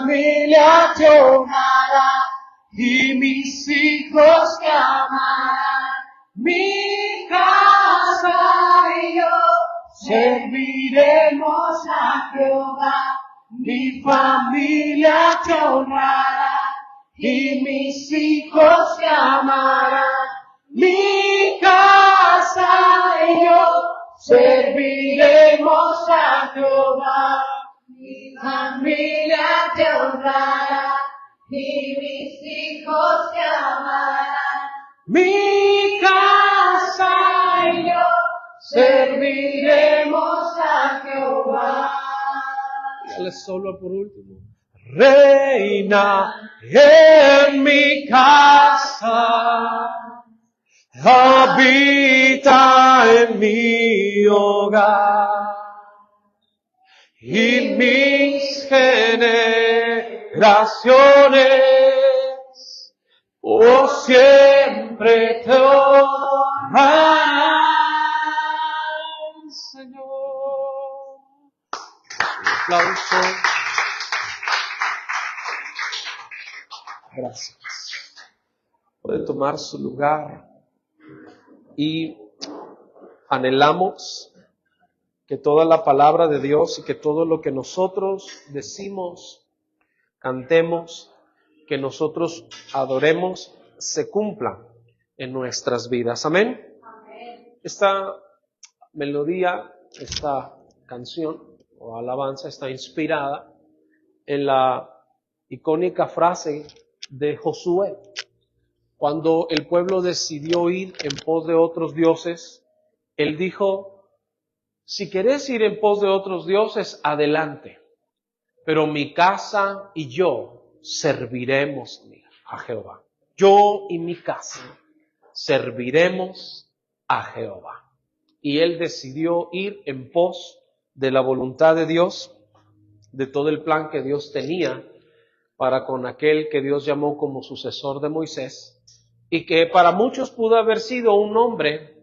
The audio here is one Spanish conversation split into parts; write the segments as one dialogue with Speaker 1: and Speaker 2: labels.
Speaker 1: Familia te honrará y mis hijos te amarán. Mi casa y yo serviremos a Jehová. Mi familia te honrará y mis hijos te amarán. Mi casa y yo serviremos a Jehová. Mi familia te honrará y mis hijos te amarán. Mi casa y yo serviremos a Jehová. Dale solo por último. Reina en mi casa, habita en mi hogar. Y mis generaciones por siempre te honrarán, Señor. Un aplauso. Gracias. Puede tomar su lugar y anhelamos que toda la palabra de Dios y que todo lo que nosotros decimos, cantemos, que nosotros adoremos, se cumpla en nuestras vidas. Amén. Amén. Esta melodía, esta canción o alabanza está inspirada en la icónica frase de Josué. Cuando el pueblo decidió ir en pos de otros dioses, él dijo: si querés ir en pos de otros dioses, adelante. Pero mi casa y yo serviremos a Jehová. Yo y mi casa serviremos a Jehová. Y él decidió ir en pos de la voluntad de Dios, de todo el plan que Dios tenía para con aquel que Dios llamó como sucesor de Moisés, y que para muchos pudo haber sido un hombre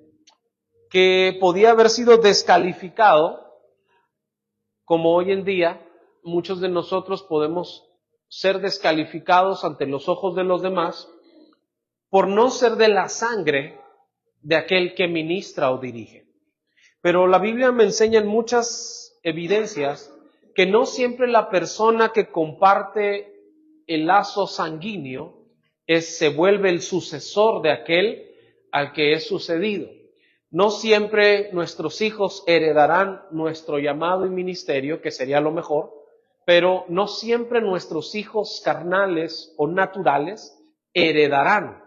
Speaker 1: que podía haber sido descalificado, como hoy en día muchos de nosotros podemos ser descalificados ante los ojos de los demás por no ser de la sangre de aquel que ministra o dirige. Pero la Biblia me enseña en muchas evidencias que no siempre la persona que comparte el lazo sanguíneo se vuelve el sucesor de aquel al que es sucedido. No siempre nuestros hijos heredarán nuestro llamado y ministerio, que sería lo mejor, pero no siempre nuestros hijos carnales o naturales heredarán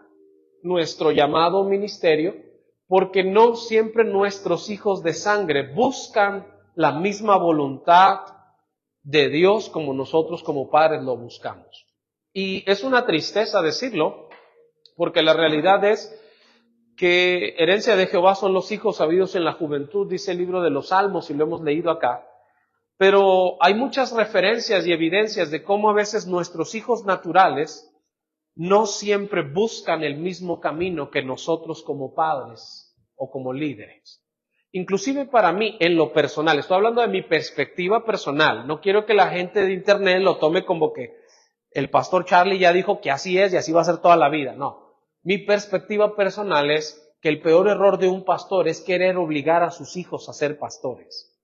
Speaker 1: nuestro llamado o ministerio, porque no siempre nuestros hijos de sangre buscan la misma voluntad de Dios como nosotros como padres lo buscamos. Y es una tristeza decirlo, porque la realidad es que herencia de Jehová son los hijos habidos en la juventud, dice el libro de los Salmos, y lo hemos leído acá. Pero hay muchas referencias y evidencias de cómo a veces nuestros hijos naturales no siempre buscan el mismo camino que nosotros como padres o como líderes. Inclusive para mí, en lo personal, estoy hablando de mi perspectiva personal, no quiero que la gente de internet lo tome como que el pastor Charlie ya dijo que así es y así va a ser toda la vida, no. Mi perspectiva personal es que el peor error de un pastor es querer obligar a sus hijos a ser pastores.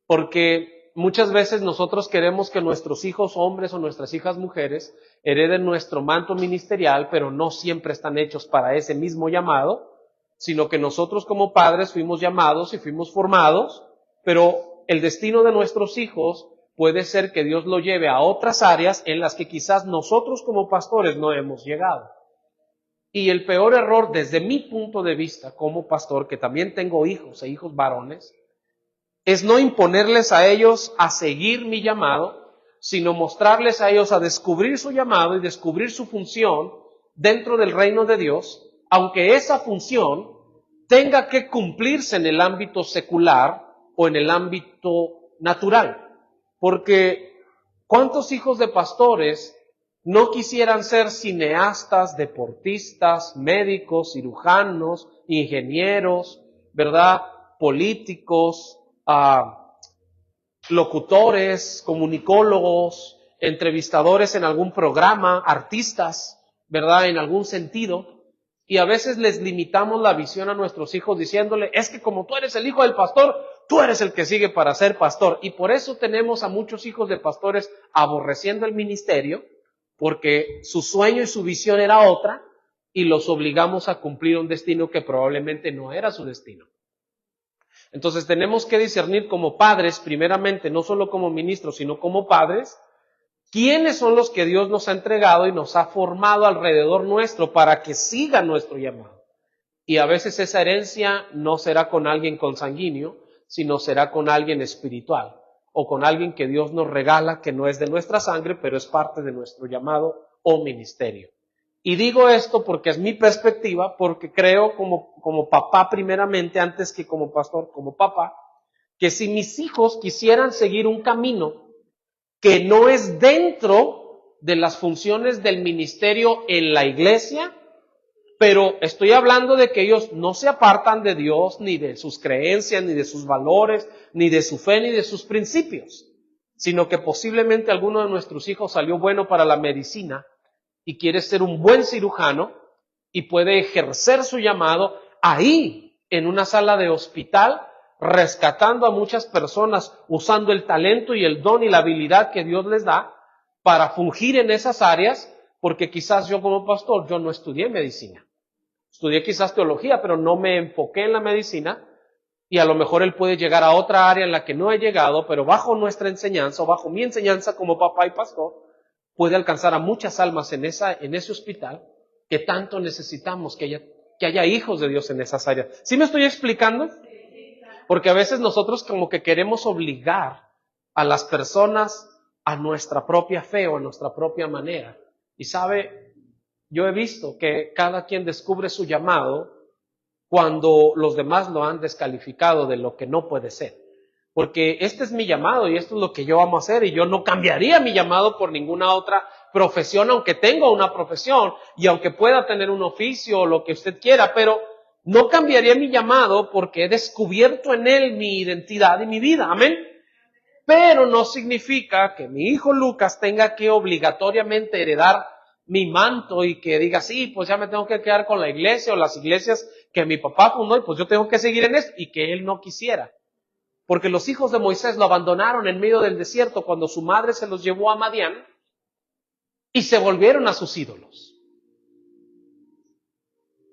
Speaker 1: Porque muchas veces nosotros queremos que nuestros hijos hombres o nuestras hijas mujeres hereden nuestro manto ministerial, pero no siempre están hechos para ese mismo llamado, sino que nosotros como padres fuimos llamados y fuimos formados, pero el destino de nuestros hijos puede ser que Dios lo lleve a otras áreas en las que quizás nosotros como pastores no hemos llegado. Y el peor error desde mi punto de vista como pastor, que también tengo hijos e hijos varones, es no imponerles a ellos a seguir mi llamado, sino mostrarles a ellos a descubrir su llamado y descubrir su función dentro del reino de Dios, aunque esa función tenga que cumplirse en el ámbito secular o en el ámbito natural. Porque ¿cuántos hijos de pastores no quisieran ser cineastas, deportistas, médicos, cirujanos, ingenieros, ¿verdad? Políticos, locutores, comunicólogos, entrevistadores en algún programa, artistas, ¿verdad? En algún sentido. Y a veces les limitamos la visión a nuestros hijos diciéndole, es que como tú eres el hijo del pastor, tú eres el que sigue para ser pastor. Y por eso tenemos a muchos hijos de pastores aborreciendo el ministerio, porque su sueño y su visión era otra, y los obligamos a cumplir un destino que probablemente no era su destino. Entonces tenemos que discernir como padres, primeramente, no solo como ministros, sino como padres, quiénes son los que Dios nos ha entregado y nos ha formado alrededor nuestro para que sigan nuestro llamado. Y a veces esa herencia no será con alguien consanguíneo, sino será con alguien espiritual, o con alguien que Dios nos regala, que no es de nuestra sangre, pero es parte de nuestro llamado o ministerio. Y digo esto porque es mi perspectiva, porque creo como papá primeramente, antes que como pastor, como papá, que si mis hijos quisieran seguir un camino que no es dentro de las funciones del ministerio en la iglesia, pero estoy hablando de que ellos no se apartan de Dios, ni de sus creencias, ni de sus valores, ni de su fe, ni de sus principios, sino que posiblemente alguno de nuestros hijos salió bueno para la medicina, y quiere ser un buen cirujano y puede ejercer su llamado ahí, en una sala de hospital, rescatando a muchas personas, usando el talento y el don y la habilidad que Dios les da para fungir en esas áreas, porque quizás yo como pastor, yo no estudié medicina. Estudié quizás teología, pero no me enfoqué en la medicina, y a lo mejor él puede llegar a otra área en la que no he llegado, pero bajo nuestra enseñanza o bajo mi enseñanza como papá y pastor, puede alcanzar a muchas almas en ese hospital que tanto necesitamos que haya hijos de Dios en esas áreas. ¿Sí me estoy explicando? Porque a veces nosotros como que queremos obligar a las personas a nuestra propia fe o a nuestra propia manera. Y sabe, yo he visto que cada quien descubre su llamado cuando los demás lo han descalificado de lo que no puede ser. Porque este es mi llamado y esto es lo que yo amo hacer, y yo no cambiaría mi llamado por ninguna otra profesión, aunque tenga una profesión y aunque pueda tener un oficio o lo que usted quiera, pero no cambiaría mi llamado porque he descubierto en él mi identidad y mi vida. Amén. Pero no significa que mi hijo Lucas tenga que obligatoriamente heredar mi manto y que diga, sí, pues ya me tengo que quedar con la iglesia o las iglesias que mi papá fundó y pues yo tengo que seguir en esto, y que él no quisiera. Porque los hijos de Moisés lo abandonaron en medio del desierto cuando su madre se los llevó a Madián y se volvieron a sus ídolos.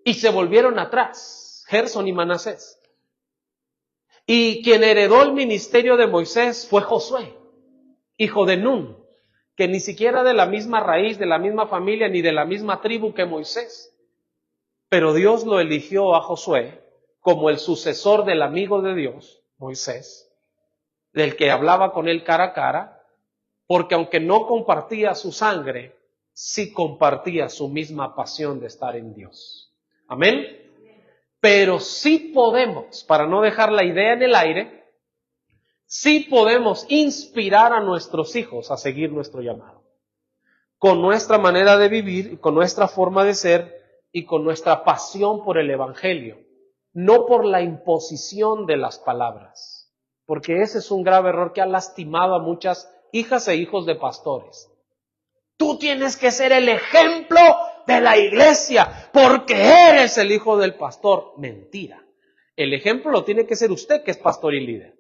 Speaker 1: Y se volvieron atrás, Gersón y Manasés. Y quien heredó el ministerio de Moisés fue Josué, hijo de Nun, que ni siquiera de la misma raíz, de la misma familia, ni de la misma tribu que Moisés. Pero Dios lo eligió a Josué como el sucesor del amigo de Dios, Moisés, del que hablaba con él cara a cara, porque aunque no compartía su sangre, sí compartía su misma pasión de estar en Dios. Amén. Pero sí podemos, para no dejar la idea en el aire, sí podemos inspirar a nuestros hijos a seguir nuestro llamado, con nuestra manera de vivir, y con nuestra forma de ser, y con nuestra pasión por el Evangelio, no por la imposición de las palabras, porque ese es un grave error que ha lastimado a muchas hijas e hijos de pastores. Tú tienes que ser el ejemplo de la iglesia porque eres el hijo del pastor. Mentira. El ejemplo lo tiene que ser usted, que es pastor y líder.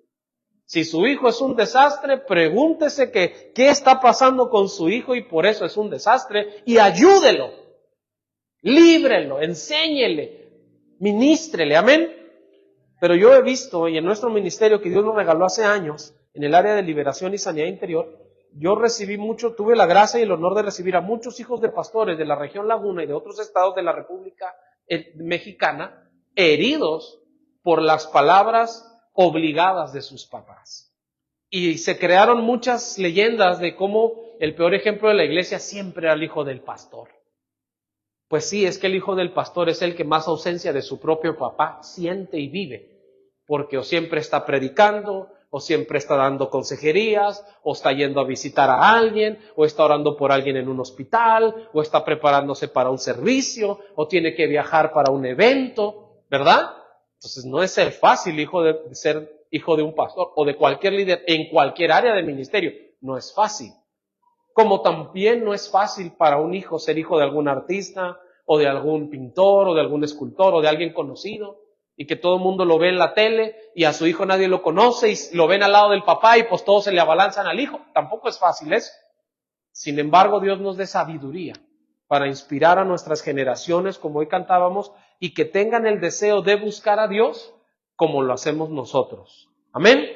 Speaker 1: Si su hijo es un desastre, pregúntese qué está pasando con su hijo y por eso es un desastre, y ayúdelo, líbrelo, enséñele, ministrele, amén. Pero yo he visto, y en nuestro ministerio que Dios nos regaló hace años, en el área de liberación y sanidad interior, yo tuve la gracia y el honor de recibir a muchos hijos de pastores de la región Laguna y de otros estados de la República Mexicana, heridos por las palabras obligadas de sus papás. Y se crearon muchas leyendas de cómo el peor ejemplo de la iglesia siempre era el hijo del pastor. Pues sí, es que el hijo del pastor es el que más ausencia de su propio papá siente y vive, porque o siempre está predicando, o siempre está dando consejerías, o está yendo a visitar a alguien, o está orando por alguien en un hospital, o está preparándose para un servicio, o tiene que viajar para un evento, ¿verdad? Entonces no es ser fácil, hijo de ser hijo de un pastor o de cualquier líder en cualquier área del ministerio. No es fácil. Como también no es fácil para un hijo ser hijo de algún artista o de algún pintor o de algún escultor o de alguien conocido y que todo el mundo lo ve en la tele y a su hijo nadie lo conoce y lo ven al lado del papá y pues todos se le abalanzan al hijo. Tampoco es fácil eso. Sin embargo, Dios nos dé sabiduría para inspirar a nuestras generaciones, como hoy cantábamos, y que tengan el deseo de buscar a Dios como lo hacemos nosotros. Amén.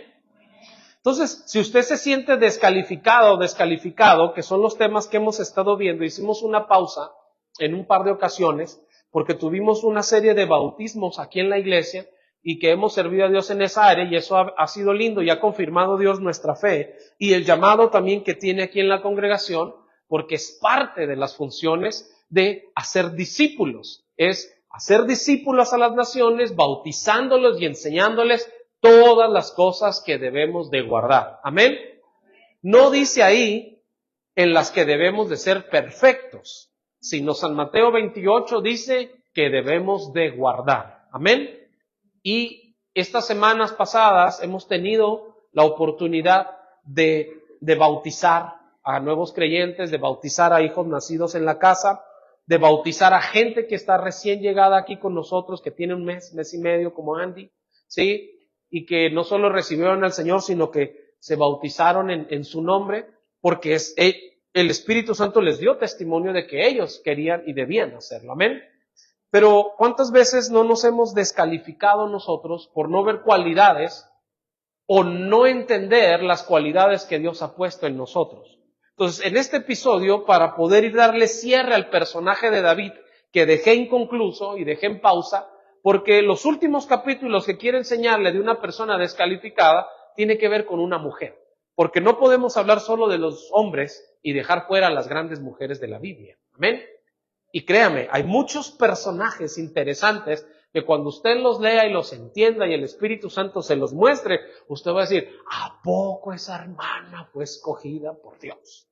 Speaker 1: Entonces, si usted se siente descalificado o descalificado, que son los temas que hemos estado viendo, hicimos una pausa en un par de ocasiones, porque tuvimos una serie de bautismos aquí en la iglesia y que hemos servido a Dios en esa área y eso ha sido lindo y ha confirmado Dios nuestra fe y el llamado también que tiene aquí en la congregación, porque es parte de las funciones de hacer discípulos, es hacer discípulos a las naciones, bautizándolos y enseñándoles todas las cosas que debemos de guardar. Amén. No dice ahí en las que debemos de ser perfectos, sino San Mateo 28 dice que debemos de guardar. Amén. Y estas semanas pasadas hemos tenido la oportunidad de bautizar a nuevos creyentes, de bautizar a hijos nacidos en la casa, de bautizar a gente que está recién llegada aquí con nosotros, que tiene un mes y medio como Andy, ¿sí? Y que no solo recibieron al Señor, sino que se bautizaron en su nombre, porque el Espíritu Santo les dio testimonio de que ellos querían y debían hacerlo. Amén. Pero ¿cuántas veces no nos hemos descalificado nosotros por no ver cualidades o no entender las cualidades que Dios ha puesto en nosotros? Entonces, en este episodio, para poder ir darle cierre al personaje de David, que dejé inconcluso y dejé en pausa, porque los últimos capítulos que quiero enseñarle de una persona descalificada tiene que ver con una mujer. Porque no podemos hablar solo de los hombres y dejar fuera a las grandes mujeres de la Biblia. Amén. Y créame, hay muchos personajes interesantes que cuando usted los lea y los entienda y el Espíritu Santo se los muestre, usted va a decir, ¿a poco esa hermana fue escogida por Dios?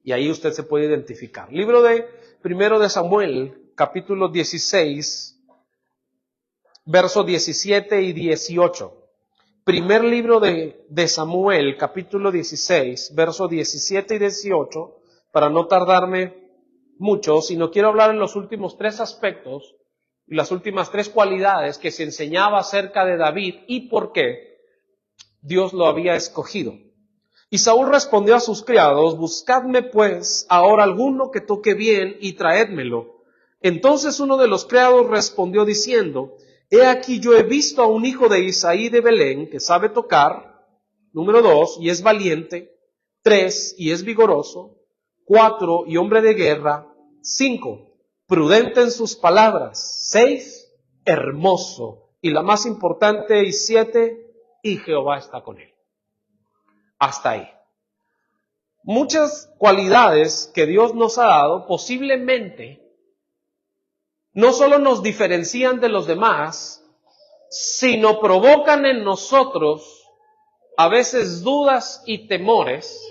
Speaker 1: Y ahí usted se puede identificar. Libro de 1 de Samuel, capítulo 16, versos 17 y 18. Primer libro de Samuel, capítulo 16, versos 17 y 18, para no tardarme mucho, sino quiero hablar en los últimos 3 aspectos y las últimas 3 cualidades que se enseñaba acerca de David y por qué Dios lo había escogido. Y Saúl respondió a sus criados, buscadme pues ahora alguno que toque bien y traédmelo. Entonces uno de los criados respondió diciendo, he aquí yo he visto a un hijo de Isaí de Belén que sabe tocar, número 2, y es valiente, 3, y es vigoroso, 4, y hombre de guerra, 5, prudente en sus palabras, 6, hermoso, y la más importante, y 7, y Jehová está con él. Hasta ahí. Muchas cualidades que Dios nos ha dado posiblemente no solo nos diferencian de los demás, sino provocan en nosotros a veces dudas y temores,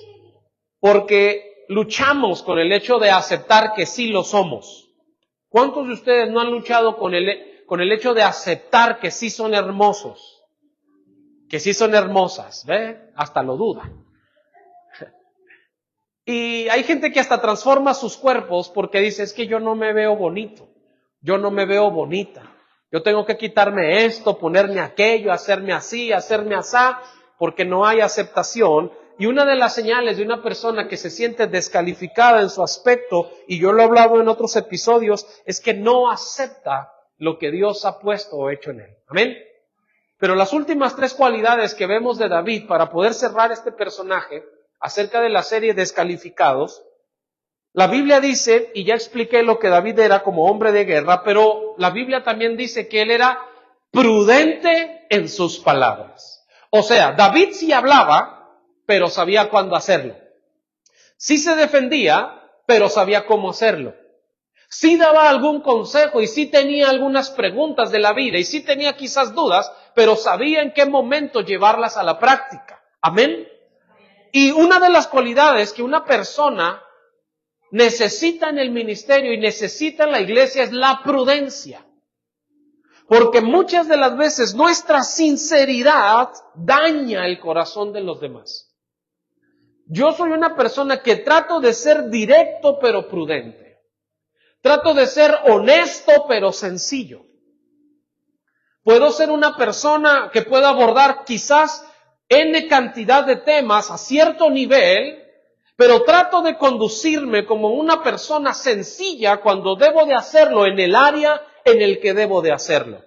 Speaker 1: porque luchamos con el hecho de aceptar que sí lo somos. ¿Cuántos de ustedes no han luchado con el hecho de aceptar que sí son hermosos? Que sí son hermosas, ¿ve? Hasta lo dudan. Y hay gente que hasta transforma sus cuerpos porque dice, es que yo no me veo bonito, yo no me veo bonita, yo tengo que quitarme esto, ponerme aquello, hacerme así, hacerme asá, porque no hay aceptación. Y una de las señales de una persona que se siente descalificada en su aspecto, y yo lo he hablado en otros episodios, es que no acepta lo que Dios ha puesto o hecho en él. Amén. Pero las últimas 3 cualidades que vemos de David para poder cerrar este personaje acerca de la serie Descalificados, la Biblia dice, y ya expliqué lo que David era como hombre de guerra, pero la Biblia también dice que él era prudente en sus palabras. O sea, David sí hablaba, pero sabía cuándo hacerlo. Sí se defendía, pero sabía cómo hacerlo. Sí daba algún consejo y sí tenía algunas preguntas de la vida y sí tenía quizás dudas, pero sabía en qué momento llevarlas a la práctica. Amén. Y una de las cualidades que una persona necesita en el ministerio y necesita en la iglesia es la prudencia. Porque muchas de las veces nuestra sinceridad daña el corazón de los demás. Yo soy una persona que trato de ser directo pero prudente. Trato de ser honesto pero sencillo. Puedo ser una persona que pueda abordar quizás N cantidad de temas a cierto nivel, pero trato de conducirme como una persona sencilla cuando debo de hacerlo en el área en el que debo de hacerlo.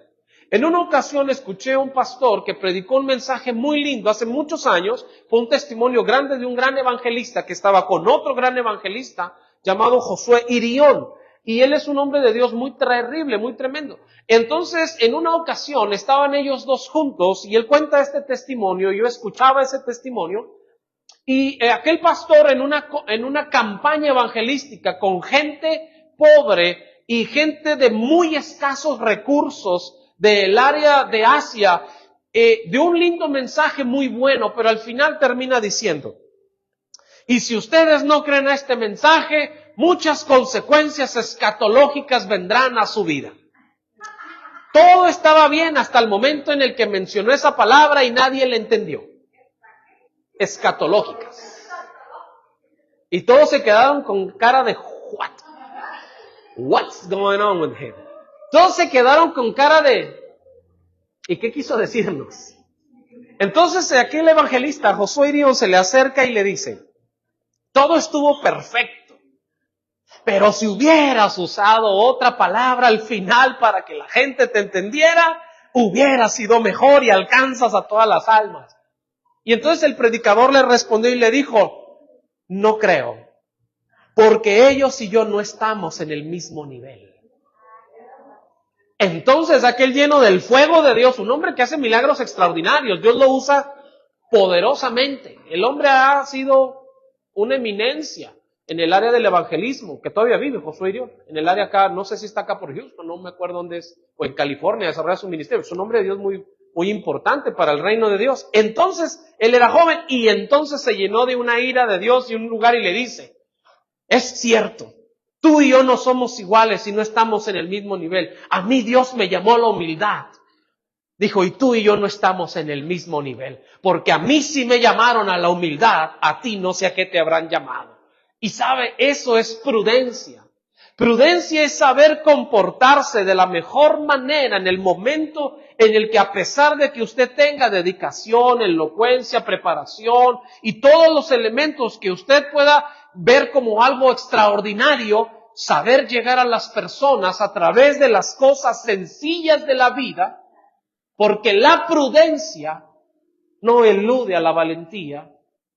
Speaker 1: En una ocasión escuché a un pastor que predicó un mensaje muy lindo hace muchos años. Fue un testimonio grande de un gran evangelista que estaba con otro gran evangelista llamado Josué Irión. Y él es un hombre de Dios muy terrible, muy tremendo. Entonces, en una ocasión estaban ellos dos juntos y él cuenta este testimonio. Yo escuchaba ese testimonio. Y aquel pastor en una campaña evangelística con gente pobre y gente de muy escasos recursos del área de Asia, de un lindo mensaje muy bueno, pero al final termina diciendo, y si ustedes no creen a este mensaje, muchas consecuencias escatológicas vendrán a su vida. Todo estaba bien hasta el momento en el que mencionó esa palabra y nadie le entendió. Escatológicas. Y todos se quedaron con cara de what? What's going on with him? Todos se quedaron con cara de ¿y qué quiso decirnos? Entonces aquí el evangelista Josué Irión se le acerca y le dice, todo estuvo perfecto, pero si hubieras usado otra palabra al final para que la gente te entendiera, hubiera sido mejor y alcanzas a todas las almas. Y entonces el predicador le respondió y le dijo, no creo, porque ellos y yo no estamos en el mismo nivel. Entonces aquel lleno del fuego de Dios, un hombre que hace milagros extraordinarios, Dios lo usa poderosamente. El hombre ha sido una eminencia en el área del evangelismo, que todavía vive Josué Irión, en el área acá, no sé si está acá por Houston, no me acuerdo dónde es, o en California, desarrolla su ministerio. Es un hombre de Dios muy importante para el reino de Dios. Entonces, él era joven y entonces se llenó de una ira de Dios y un lugar y le dice, es cierto, tú y yo no somos iguales y no estamos en el mismo nivel. A mí Dios me llamó a la humildad. Dijo, y tú y yo no estamos en el mismo nivel. Porque a mí sí me llamaron a la humildad, a ti no sé a qué te habrán llamado. Y sabe, eso es prudencia. Prudencia es saber comportarse de la mejor manera en el momento en el que a pesar de que usted tenga dedicación, elocuencia, preparación y todos los elementos que usted pueda ver como algo extraordinario, saber llegar a las personas a través de las cosas sencillas de la vida, porque la prudencia no elude a la valentía,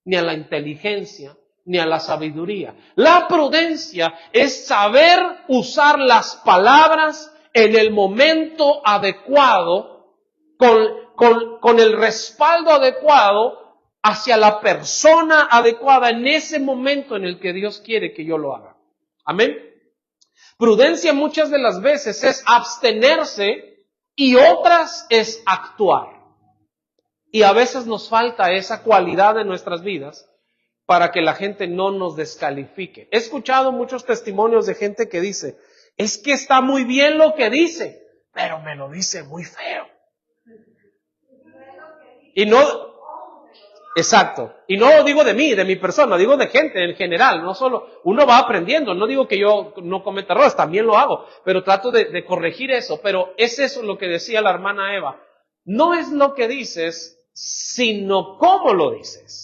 Speaker 1: ni a la inteligencia, ni a la sabiduría. La prudencia es saber usar las palabras en el momento adecuado, con el respaldo adecuado, hacia la persona adecuada en ese momento en el que Dios quiere que yo lo haga. Amén. Prudencia muchas de las veces es abstenerse y otras es actuar. Y a veces nos falta esa cualidad en nuestras vidas para que la gente no nos descalifique. He escuchado muchos testimonios de gente que dice, es que está muy bien lo que dice, pero me lo dice muy feo. Y no, exacto, y no digo de mí, de mi persona, digo de gente en general, no solo, uno va aprendiendo, no digo que yo no cometa errores, también lo hago, pero trato de corregir eso, pero es eso lo que decía la hermana Eva, no es lo que dices, sino cómo lo dices.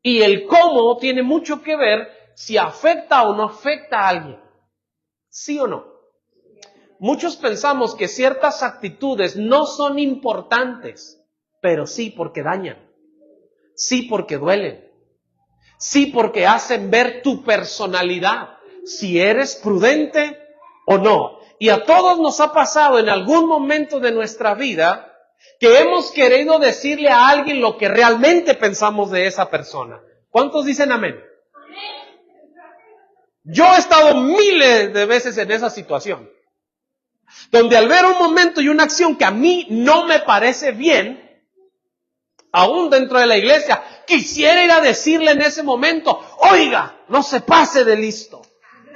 Speaker 1: Y el cómo tiene mucho que ver si afecta o no afecta a alguien, ¿sí o no? Muchos pensamos que ciertas actitudes no son importantes, pero sí porque dañan. Sí porque duelen. Sí porque hacen ver tu personalidad. Si eres prudente o no. Y a todos nos ha pasado en algún momento de nuestra vida que hemos querido decirle a alguien lo que realmente pensamos de esa persona. ¿Cuántos dicen amén? Yo he estado miles de veces en esa situación. Donde al ver un momento y una acción que a mí no me parece bien, aún dentro de la iglesia, quisiera ir a decirle en ese momento, oiga, no se pase de listo,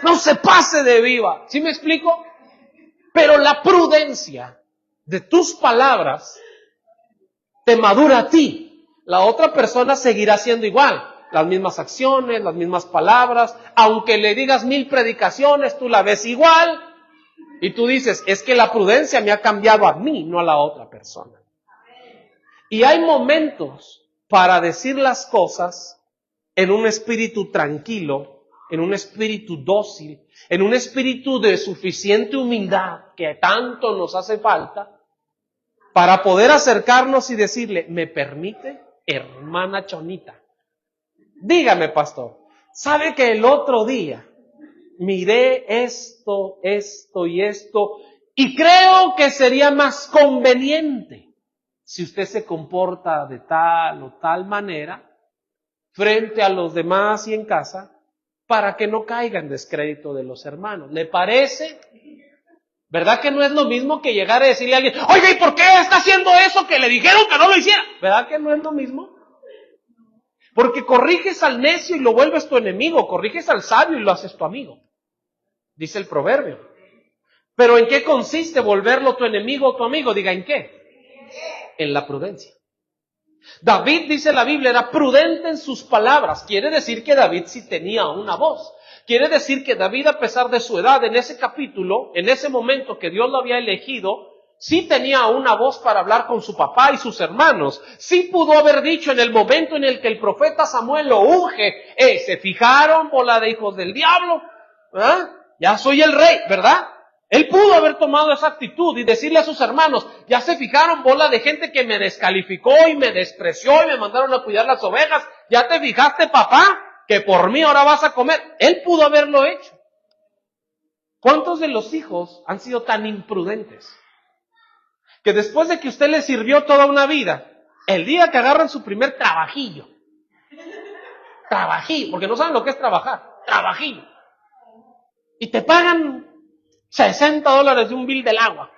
Speaker 1: no se pase de viva. ¿Sí me explico? Pero la prudencia de tus palabras te madura a ti. La otra persona seguirá siendo igual. Las mismas acciones, las mismas palabras. Aunque le digas 1000 predicaciones, tú la ves igual. Y tú dices, es que la prudencia me ha cambiado a mí, no a la otra persona. Y hay momentos para decir las cosas en un espíritu tranquilo, en un espíritu dócil, en un espíritu de suficiente humildad que tanto nos hace falta, para poder acercarnos y decirle, ¿me permite, hermana Chonita? Dígame, pastor, ¿sabe que el otro día miré esto y esto, y creo que sería más conveniente si usted se comporta de tal o tal manera frente a los demás y en casa, para que no caiga en descrédito de los hermanos? ¿Le parece? ¿Verdad que no es lo mismo que llegar a decirle a alguien, oiga, ¿y por qué está haciendo eso que le dijeron que no lo hiciera? ¿Verdad que no es lo mismo? Porque corriges al necio y lo vuelves tu enemigo, corriges al sabio y lo haces tu amigo, dice el proverbio. Pero ¿en qué consiste volverlo tu enemigo o tu amigo? Diga, ¿en qué? En la prudencia. David, dice la Biblia, era prudente en sus palabras. Quiere decir que David sí tenía una voz. Quiere decir que David, a pesar de su edad, en ese capítulo, en ese momento que Dios lo había elegido, sí tenía una voz para hablar con su papá y sus hermanos. Sí pudo haber dicho en el momento en el que el profeta Samuel lo unge, ¿se fijaron, bola de hijos del diablo? ¿Ah? Ya soy el rey, ¿verdad? Él pudo haber tomado esa actitud y decirle a sus hermanos, ya se fijaron, bola de gente que me descalificó y me despreció y me mandaron a cuidar las ovejas. ¿Ya te fijaste, papá, que por mí ahora vas a comer? Él pudo haberlo hecho. ¿Cuántos de los hijos han sido tan imprudentes que después de que usted les sirvió toda una vida, el día que agarran su primer trabajillo, porque no saben lo que es trabajar, trabajillo, y te pagan $60 de un bill del agua,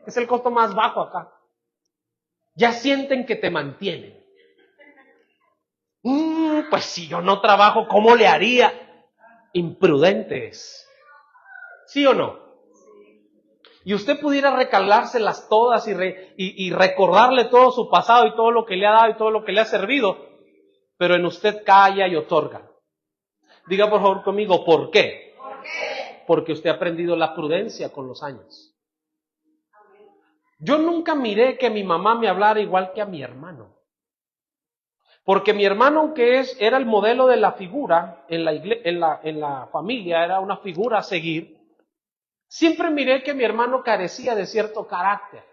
Speaker 1: es el costo más bajo acá, ya sienten que te mantienen? Pues si yo no trabajo, ¿cómo le haría? Imprudentes, ¿sí o no? Y usted pudiera recalárselas todas y recordarle todo su pasado y todo lo que le ha dado y todo lo que le ha servido, pero en usted calla y otorga. Diga por favor conmigo, ¿por qué? ¿Por qué? Porque usted ha aprendido la prudencia con los años. Yo nunca miré que mi mamá me hablara igual que a mi hermano. Porque mi hermano, aunque era el modelo de la figura en la familia, era una figura a seguir, siempre miré que mi hermano carecía de cierto carácter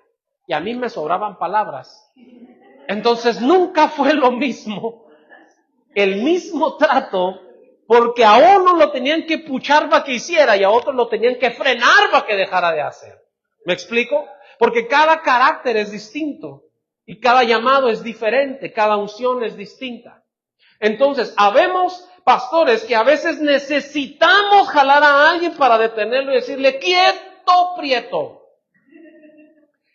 Speaker 1: y a mí me sobraban palabras. Entonces nunca fue lo mismo, el mismo trato, porque a uno lo tenían que puchar para que hiciera y a otro lo tenían que frenar para que dejara de hacer. ¿Me explico? Porque cada carácter es distinto y cada llamado es diferente, cada unción es distinta. Entonces, habemos pastores que a veces necesitamos jalar a alguien para detenerlo y decirle, quieto, prieto.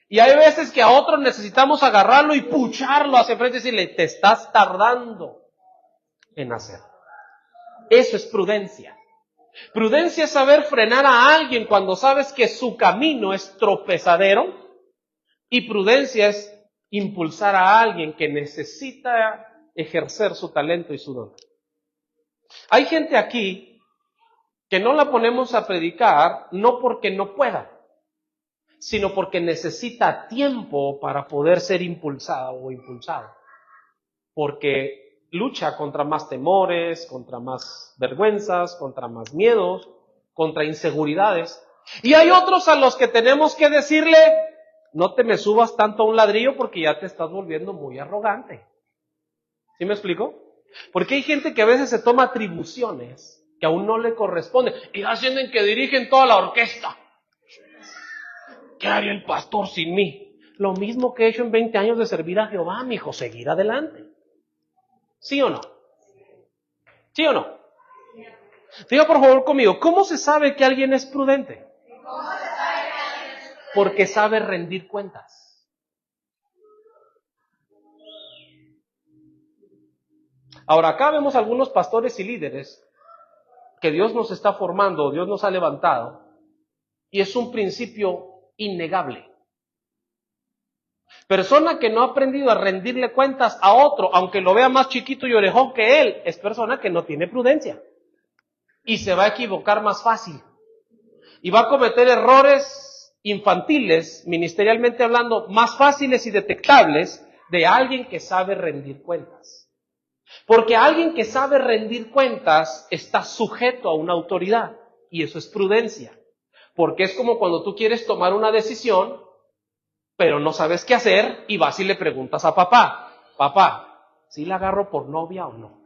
Speaker 1: Y hay veces que a otro necesitamos agarrarlo y pucharlo hacia frente y decirle, te estás tardando en hacer. Eso es prudencia. Prudencia es saber frenar a alguien cuando sabes que su camino es tropezadero. Y prudencia es impulsar a alguien que necesita ejercer su talento y su don. Hay gente aquí que no la ponemos a predicar no porque no pueda, sino porque necesita tiempo para poder ser impulsada o impulsado. Porque lucha contra más temores, contra más vergüenzas, contra más miedos, contra inseguridades. Y hay otros a los que tenemos que decirle, no te me subas tanto a un ladrillo porque ya te estás volviendo muy arrogante. ¿Sí me explico? Porque hay gente que a veces se toma atribuciones que aún no le corresponden y hacen que dirigen toda la orquesta. ¿Qué haría el pastor sin mí? Lo mismo que he hecho en 20 años de servir a Jehová, mi hijo, seguir adelante. ¿Sí o no? ¿Sí o no? Diga por favor conmigo, ¿cómo se sabe que alguien es prudente? Porque sabe rendir cuentas. Ahora, acá vemos algunos pastores y líderes que Dios nos está formando, Dios nos ha levantado, y es un principio innegable. Persona que no ha aprendido a rendirle cuentas a otro, aunque lo vea más chiquito y orejón que él, es persona que no tiene prudencia. Y se va a equivocar más fácil. Y va a cometer errores infantiles, ministerialmente hablando, más fáciles y detectables de alguien que sabe rendir cuentas. Porque alguien que sabe rendir cuentas está sujeto a una autoridad. Y eso es prudencia. Porque es como cuando tú quieres tomar una decisión, pero no sabes qué hacer y vas y le preguntas a papá, papá, ¿sí la agarro por novia o no?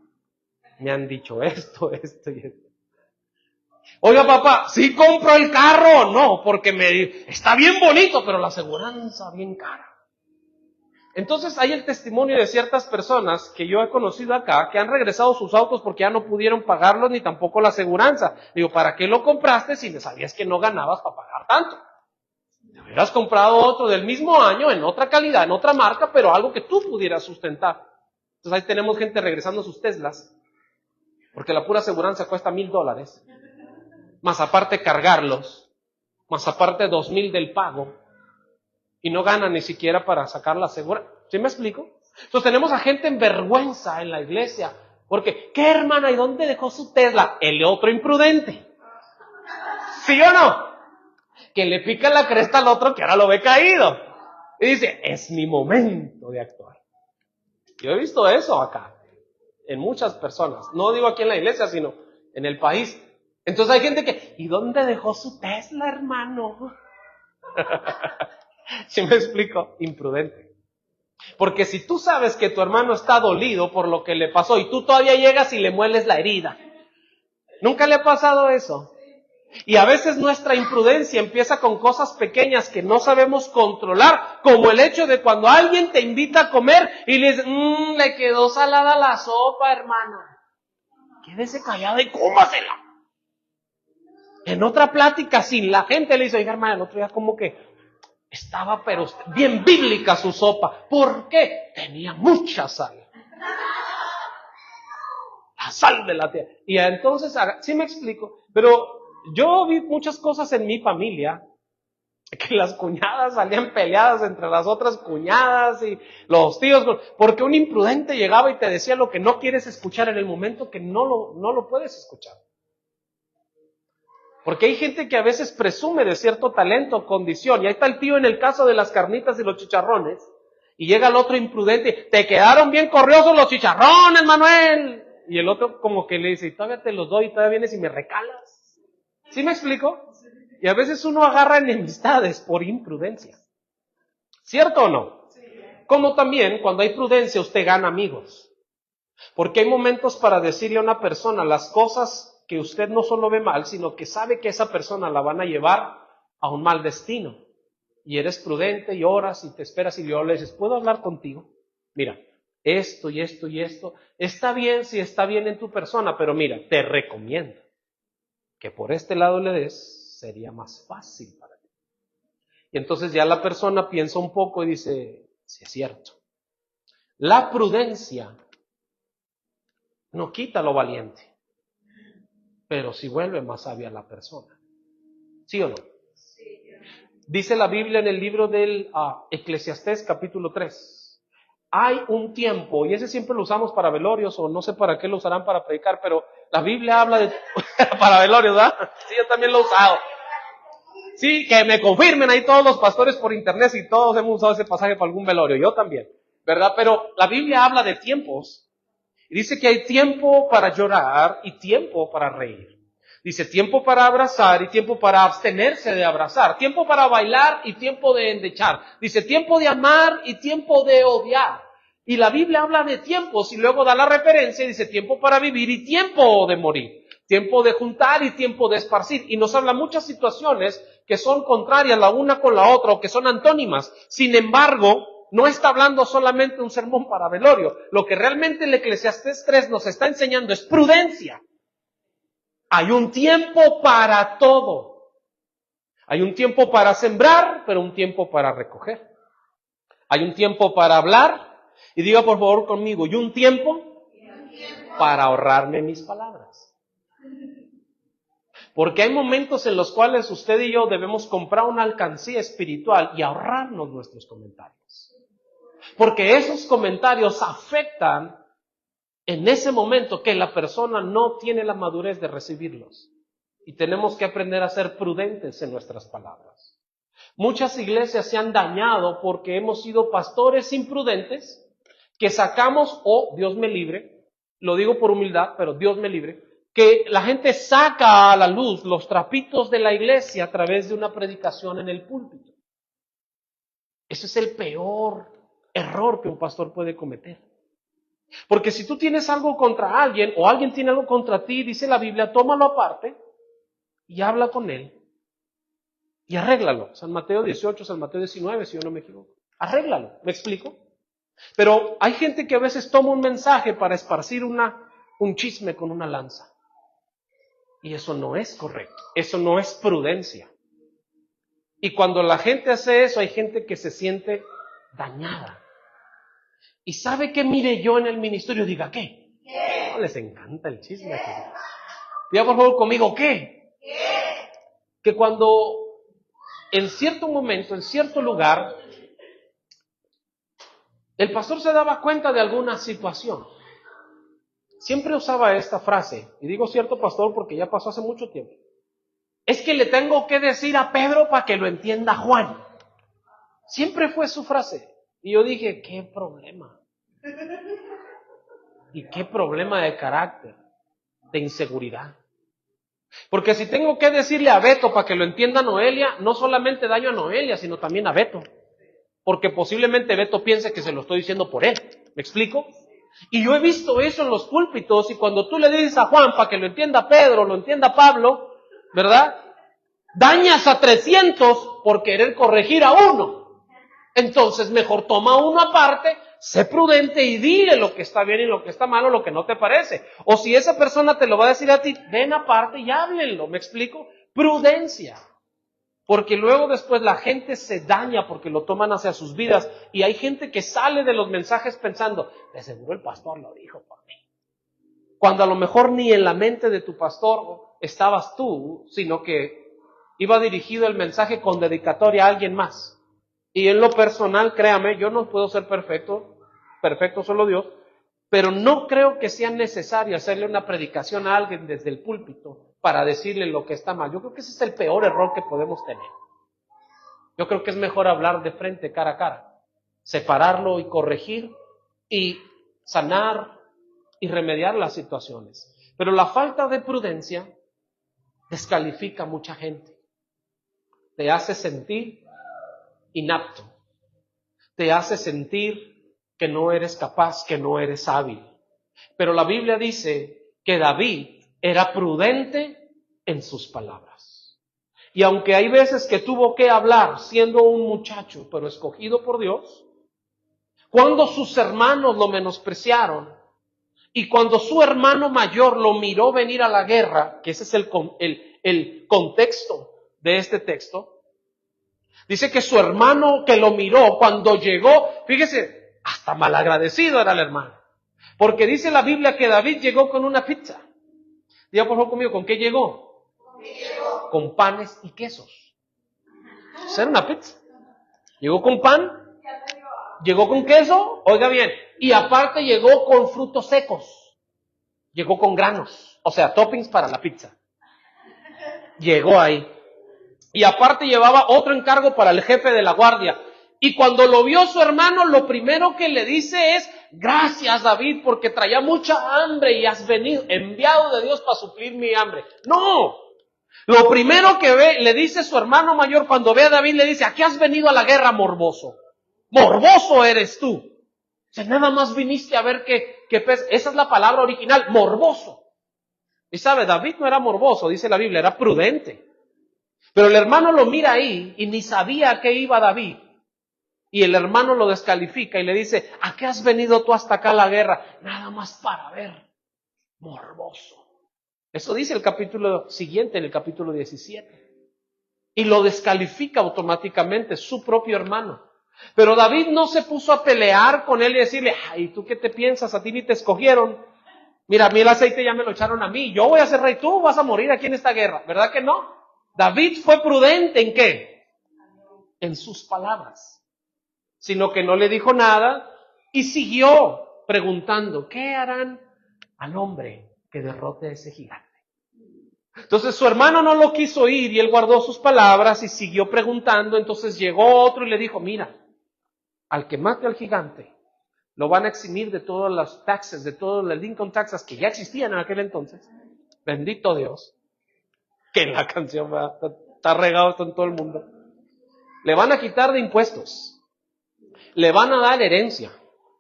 Speaker 1: Me han dicho esto y esto. Oiga papá, ¿sí compro el carro o no? Porque está bien bonito, pero la aseguranza bien cara. Entonces hay el testimonio de ciertas personas que yo he conocido acá, que han regresado sus autos porque ya no pudieron pagarlos ni tampoco la aseguranza. Digo, ¿para qué lo compraste si sabías que no ganabas para pagar tanto? Te hubieras comprado otro del mismo año, en otra calidad, en otra marca, pero algo que tú pudieras sustentar. Entonces ahí tenemos gente regresando sus Teslas, porque la pura aseguranza cuesta $1,000, más aparte cargarlos, más aparte 2,000 del pago, y no ganan ni siquiera para sacar la aseguranza. ¿Sí me explico? Entonces tenemos a gente en vergüenza en la iglesia, porque, ¿qué hermana? ¿Y dónde dejó su Tesla? El otro imprudente. ¿Sí o no? Que le pica la cresta al otro que ahora lo ve caído. Y dice, es mi momento de actuar. Yo he visto eso acá, en muchas personas. No digo aquí en la iglesia, sino en el país. Entonces hay gente que, ¿y dónde dejó su Tesla, hermano? ¿Sí me explico? Imprudente. Porque si tú sabes que tu hermano está dolido por lo que le pasó y tú todavía llegas y le mueles la herida. ¿Nunca le ha pasado eso? Y a veces nuestra imprudencia empieza con cosas pequeñas que no sabemos controlar, como el hecho de cuando alguien te invita a comer y le dice, le quedó salada la sopa, hermano. Quédese callada y cómasela. En otra plática, sin la gente le dice, oiga, hermano, el otro día como que estaba pero bien bíblica su sopa. ¿Por qué? Tenía mucha sal. La sal de la tierra. Y entonces, sí me explico, pero yo vi muchas cosas en mi familia, que las cuñadas salían peleadas entre las otras cuñadas y los tíos, porque un imprudente llegaba y te decía lo que no quieres escuchar en el momento que no lo puedes escuchar. Porque hay gente que a veces presume de cierto talento o condición, y ahí está el tío en el caso de las carnitas y los chicharrones, y llega el otro imprudente, te quedaron bien corriosos los chicharrones, Manuel. Y el otro como que le dice, todavía te los doy, todavía vienes y me recalas. ¿Sí me explico? Y a veces uno agarra enemistades por imprudencia. ¿Cierto o no? Como también cuando hay prudencia usted gana amigos. Porque hay momentos para decirle a una persona las cosas que usted no solo ve mal, sino que sabe que esa persona la van a llevar a un mal destino. Y eres prudente y oras y te esperas y le dices, ¿puedo hablar contigo? Mira, esto y esto y esto. Está bien si está bien en tu persona, pero mira, te recomiendo que por este lado le des, sería más fácil para ti. Y entonces ya la persona piensa un poco y dice, sí es cierto. La prudencia no quita lo valiente, pero sí vuelve más sabia a la persona. ¿Sí o no? Dice la Biblia en el libro del Eclesiastés capítulo 3. Hay un tiempo, y ese siempre lo usamos para velorios, o no sé para qué lo usarán para predicar, pero la Biblia habla de para velorios, ¿verdad? Sí, yo también lo he usado. Sí, que me confirmen ahí todos los pastores por internet si todos hemos usado ese pasaje para algún velorio, yo también, ¿verdad? Pero la Biblia habla de tiempos, y dice que hay tiempo para llorar y tiempo para reír. Dice tiempo para abrazar y tiempo para abstenerse de abrazar. Tiempo para bailar y tiempo de endechar. Dice tiempo de amar y tiempo de odiar. Y la Biblia habla de tiempos y luego da la referencia y dice tiempo para vivir y tiempo de morir. Tiempo de juntar y tiempo de esparcir. Y nos habla muchas situaciones que son contrarias la una con la otra o que son antónimas. Sin embargo, no está hablando solamente un sermón para velorio. Lo que realmente el Eclesiastés 3 nos está enseñando es prudencia. Hay un tiempo para todo. Hay un tiempo para sembrar, pero un tiempo para recoger. Hay un tiempo para hablar, y diga por favor conmigo, y un tiempo para ahorrarme mis palabras. Porque hay momentos en los cuales usted y yo debemos comprar una alcancía espiritual y ahorrarnos nuestros comentarios. Porque esos comentarios afectan en ese momento que la persona no tiene la madurez de recibirlos. Y tenemos que aprender a ser prudentes en nuestras palabras. Muchas iglesias se han dañado porque hemos sido pastores imprudentes que sacamos, Dios me libre, lo digo por humildad, pero Dios me libre, que la gente saca a la luz los trapitos de la iglesia a través de una predicación en el púlpito. Ese es el peor error que un pastor puede cometer. Porque si tú tienes algo contra alguien o alguien tiene algo contra ti, dice la Biblia, tómalo aparte y habla con él y arréglalo. San Mateo 18, San Mateo 19, si yo no me equivoco. Arréglalo, ¿me explico? Pero hay gente que a veces toma un mensaje para esparcir un chisme con una lanza. Y eso no es correcto, eso no es prudencia. Y cuando la gente hace eso, hay gente que se siente dañada. Y sabe que mire yo en el ministerio, diga, ¿qué? No les encanta el chisme. Diga por favor conmigo, ¿qué? Que cuando en cierto momento, en cierto lugar, el pastor se daba cuenta de alguna situación. Siempre usaba esta frase, y digo cierto pastor porque ya pasó hace mucho tiempo. Es que le tengo que decir a Pedro para que lo entienda Juan. Siempre fue su frase. Y yo dije, qué problema. Y qué problema de carácter, de inseguridad. Porque si tengo que decirle a Beto para que lo entienda Noelia, no solamente daño a Noelia, sino también a Beto. Porque posiblemente Beto piense que se lo estoy diciendo por él. ¿Me explico? Y yo he visto eso en los púlpitos, y cuando tú le dices a Juan para que lo entienda Pedro, lo entienda Pablo, ¿verdad? Dañas a 300 por querer corregir a uno. Entonces mejor toma uno aparte, sé prudente y dile lo que está bien y lo que está mal o lo que no te parece. O si esa persona te lo va a decir a ti, ven aparte y háblenlo, ¿me explico? Prudencia. Porque luego después la gente se daña porque lo toman hacia sus vidas, y hay gente que sale de los mensajes pensando, de seguro el pastor lo dijo por mí. Cuando a lo mejor ni en la mente de tu pastor estabas tú, sino que iba dirigido el mensaje con dedicatoria a alguien más. Y en lo personal, créame, yo no puedo ser perfecto solo Dios, pero no creo que sea necesario hacerle una predicación a alguien desde el púlpito para decirle lo que está mal. Yo creo que ese es el peor error que podemos tener. Yo creo que es mejor hablar de frente, cara a cara, separarlo y corregir y sanar y remediar las situaciones. Pero la falta de prudencia descalifica a mucha gente. Te hace sentir inapto. Te hace sentir que no eres capaz, que no eres hábil. Pero la Biblia dice que David era prudente en sus palabras. Y aunque hay veces que tuvo que hablar siendo un muchacho, pero escogido por Dios, cuando sus hermanos lo menospreciaron y cuando su hermano mayor lo miró venir a la guerra, que ese es el contexto de este texto, dice que su hermano que lo miró cuando llegó, fíjese, hasta malagradecido era el hermano. Porque dice la Biblia que David llegó con una pizza. Diga por favor conmigo, ¿con qué llegó? Con panes y quesos. Esa era una pizza. Llegó con pan, llegó con queso, oiga bien, y aparte llegó con frutos secos. Llegó con granos, o sea, toppings para la pizza. Llegó ahí. Y aparte llevaba otro encargo para el jefe de la guardia. Y cuando lo vio su hermano, lo primero que le dice es, gracias David, porque traía mucha hambre y has venido, enviado de Dios para suplir mi hambre. No, lo primero que le dice su hermano mayor cuando ve a David, le dice, ¿a qué has venido a la guerra, morboso? Morboso eres tú. O sea, nada más viniste a ver qué pesa. Esa es la palabra original, morboso. Y sabe, David no era morboso, dice la Biblia, era prudente. Pero el hermano lo mira ahí y ni sabía a qué iba David. Y el hermano lo descalifica y le dice, ¿a qué has venido tú hasta acá a la guerra? Nada más para ver. Morboso. Eso dice el capítulo siguiente, en el capítulo 17. Y lo descalifica automáticamente su propio hermano. Pero David no se puso a pelear con él y decirle, ay, ¿tú qué te piensas? A ti ni te escogieron. Mira, a mí el aceite ya me lo echaron a mí. Yo voy a ser rey, tú vas a morir aquí en esta guerra. ¿Verdad que no? David fue prudente ¿en qué? En sus palabras. sino que no le dijo nada y siguió preguntando, ¿qué harán al hombre que derrote a ese gigante? Entonces su hermano no lo quiso oír y él guardó sus palabras y siguió preguntando. Entonces llegó otro y le dijo, mira, al que mate al gigante, lo van a eximir de todas las taxes, de todas las income taxes que ya existían en aquel entonces. Bendito Dios, que la canción está regado esto en todo el mundo. Le van a quitar de impuestos, le van a dar herencia,